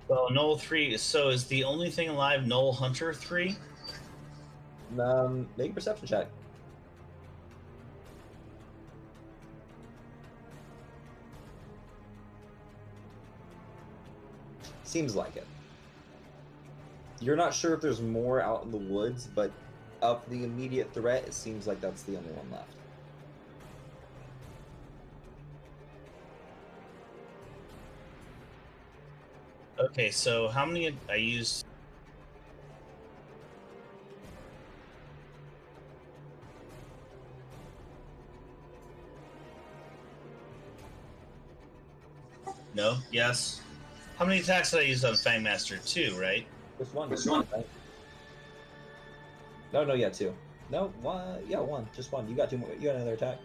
Well, Null 3. So is the only thing alive Null Hunter 3? Make a perception check. Seems like it. You're not sure if there's more out in the woods, but of the immediate threat, it seems like that's the only one left. Okay, so how many I used? No? Yes? How many attacks did I use on Fangmaster? 2, right? Just one. Just one. Right? No, yeah, 2. No, one. Yeah, 1. Just 1. You got 2 more. You got another attack.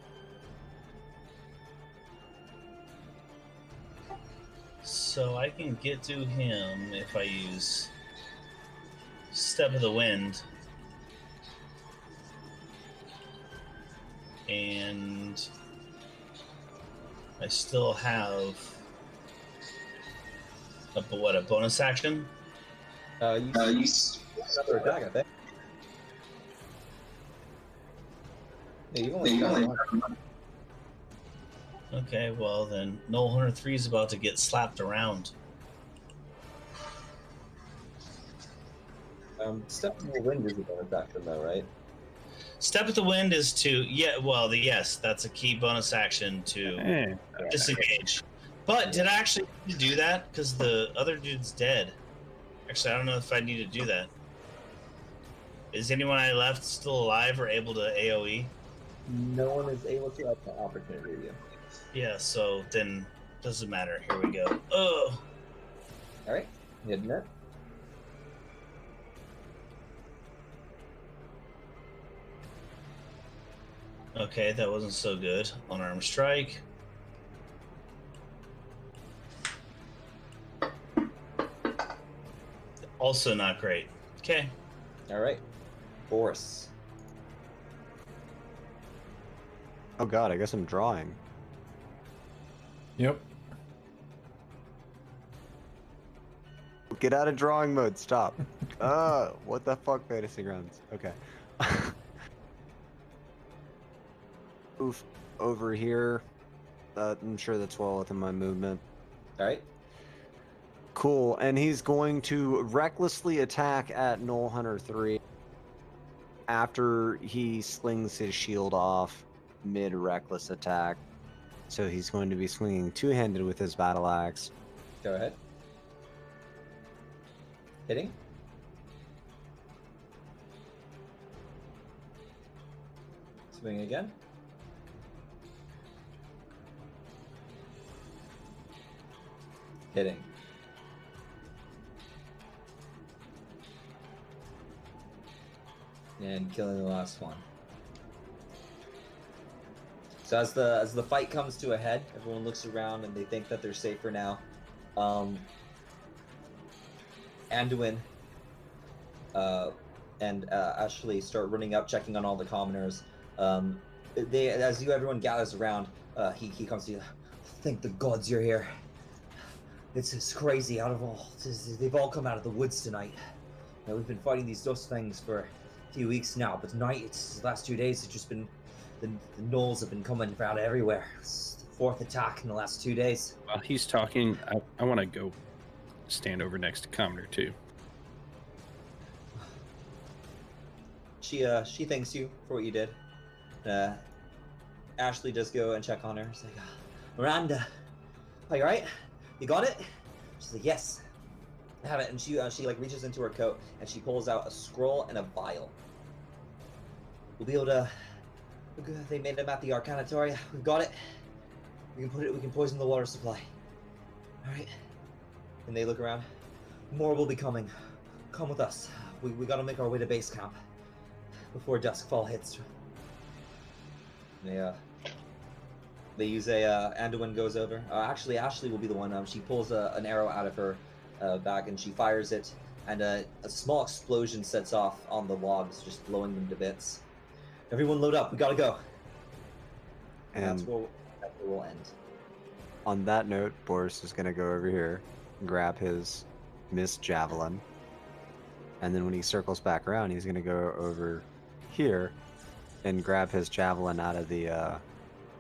So I can get to him if I use Step of the Wind. And I still have a bonus action? You another attack, I think. Yeah, you've only got one. Okay, well then, Null Hunter 3 is about to get slapped around. Step of the Wind is a bonus action, though, right? Step of the Wind is to, yes, that's a key bonus action to disengage. But did I actually need to do that? Because the other dude's dead. Actually, I don't know if I need to do that. Is anyone I left still alive or able to AoE? No one is able to have the opportunity to you. Yeah, so then doesn't matter. Here we go. Oh, All right, hitting it. okay, that wasn't so good. Unarmed strike. Also not great. Okay. All right, Boris. Oh god, I guess I'm drawing. Yep. Get out of drawing mode. Stop. What the fuck, Fantasy Grounds? Okay. Oof. Over here. I'm sure that's well within my movement. All right. Cool. And he's going to recklessly attack at Null Hunter 3 after he slings his shield off mid-reckless attack. So he's going to be swinging two-handed with his battle axe. Go ahead. Hitting. Swing again. Hitting. And killing the last one. So as the fight comes to a head, everyone looks around and they think that they're safer now. Anduin and Ashley start running up, checking on all the commoners. Everyone gathers around, he comes to you. Thank the gods you're here. It's crazy. They've all come out of the woods tonight. Now, we've been fighting these dust things for a few weeks now, but tonight, the last 2 days, it's just been the gnolls have been coming out of everywhere. It's the fourth attack in the last 2 days. While he's talking, I want to go stand over next to Commoner too. She thanks you for what you did. Ashley does go and check on her. She's like, Miranda, are you alright? You got it? She's like, yes, I have it. And she like reaches into her coat and she pulls out a scroll and a vial. We'll be able to. They made them at the Arcanatoria. We've got it. We can poison the water supply. All right. And they look around. More will be coming. Come with us. We gotta make our way to base camp before duskfall hits. They use Anduin goes over. Actually, Ashley will be the one. She pulls an arrow out of her bag and she fires it, and a small explosion sets off on the logs, just blowing them to bits. Everyone load up. We gotta go. And that's where we'll end. On that note, Boris is going to go over here, grab his Mist Javelin, and then when he circles back around, he's going to go over here and grab his javelin out of the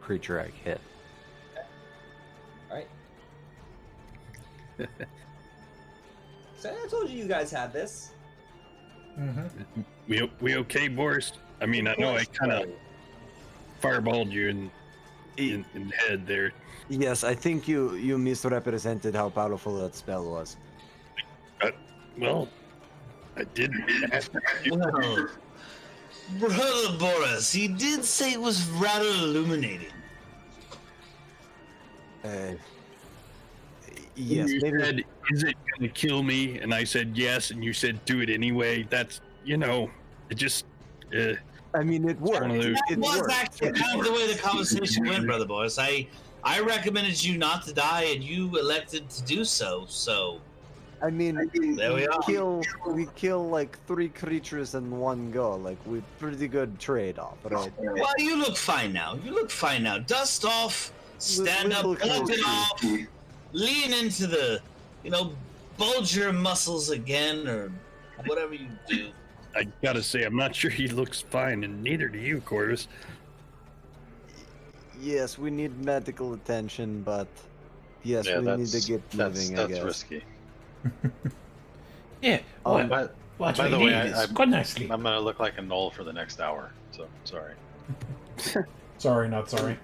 creature egg hit. All right. So I told you guys had this. Mm-hmm. We okay, Boris? I mean, I know I kind of fireballed you in the head there. Yes, I think you misrepresented how powerful that spell was. Well, I didn't. Well, Brother Boris, he did say it was rather illuminating. Yes, You maybe. said, is it going to kill me? And I said yes, and you said do it anyway. That's, it just... I mean, it worked. one of those- That It was worked. actually kind of the way the conversation went, Brother Boris. I recommended you not to die, and you elected to do so. So I mean, there we are. we kill like 3 creatures in one go. Like, we pretty good trade-off, right? Well, you look fine now. Dust off, stand up, look walk it healthy. off, lean into the, bulge your muscles again, or whatever you do. I gotta say, I'm not sure he looks fine, and neither do you, Corvus. Yes, we need medical attention, but yes, we need to get moving, I That's guess. risky. Yeah. By the way, I'm quite nicely. going to look like a knoll for the next hour, so sorry. Sorry, not sorry.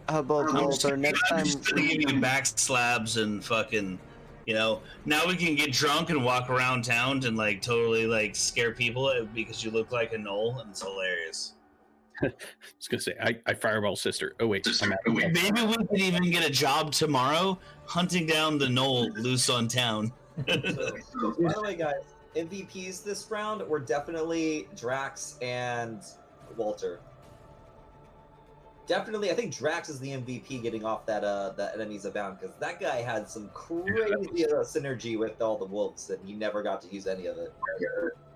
How about Walter? Next time, I'm just gonna give you back slabs and fucking You know, now we can get drunk and walk around town and like totally like scare people because you look like a gnoll, and it's hilarious. I was gonna say I fireball sister. Oh wait, I'm out. Maybe we could even get a job tomorrow hunting down the gnoll loose on town. So, by the way, guys, MVPs this round were definitely Drax and Walter. Definitely, I think Drax is the MVP getting off that enemies abound, because that guy had some crazy synergy with all the wolves, and he never got to use any of it.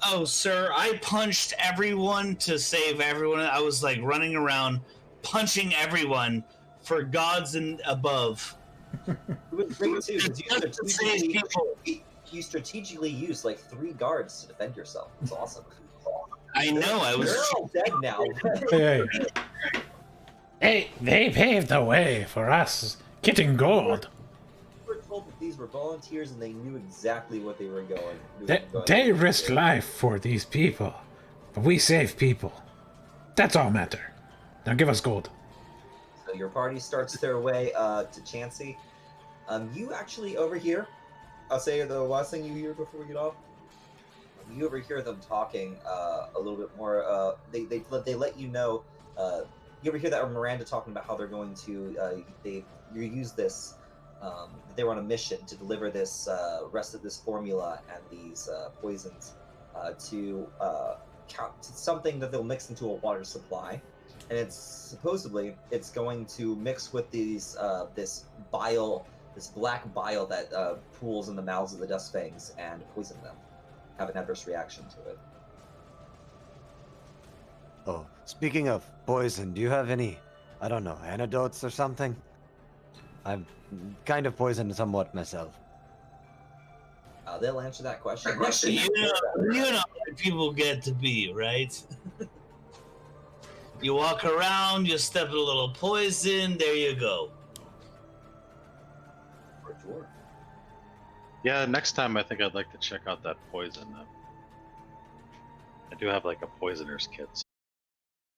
Oh, sir, I punched everyone to save everyone. I was like running around punching everyone for gods and above. It was great too, because Just to save people. you strategically used like 3 guards to defend yourself. It's awesome. I know. I was. They're all dead now. Hey, they paved the way for us getting gold. We were told that these were volunteers, and they knew exactly what they were going. They risked life for these people, but we save people. That's all matter. Now give us gold. So your party starts their way to Chansey. You actually overhear. I'll say the last thing you hear before we get off. You overhear them talking a little bit more. They let you know. You ever hear that Miranda talking about how they're going to use this? They were on a mission to deliver this rest of this formula and these poisons to something that they'll mix into a water supply, and it's going to mix with these this black bile that pools in the mouths of the Dust Fangs and poison them. Have an adverse reaction to it. Oh, speaking of poison, do you have any, I don't know, antidotes or something? I'm kind of poisoned somewhat myself. They'll answer that question. You know how people get to be, right? You walk around, you step in a little poison, there you go. For dwarf. Yeah, next time I think I'd like to check out that poison. I do have like a poisoner's kit,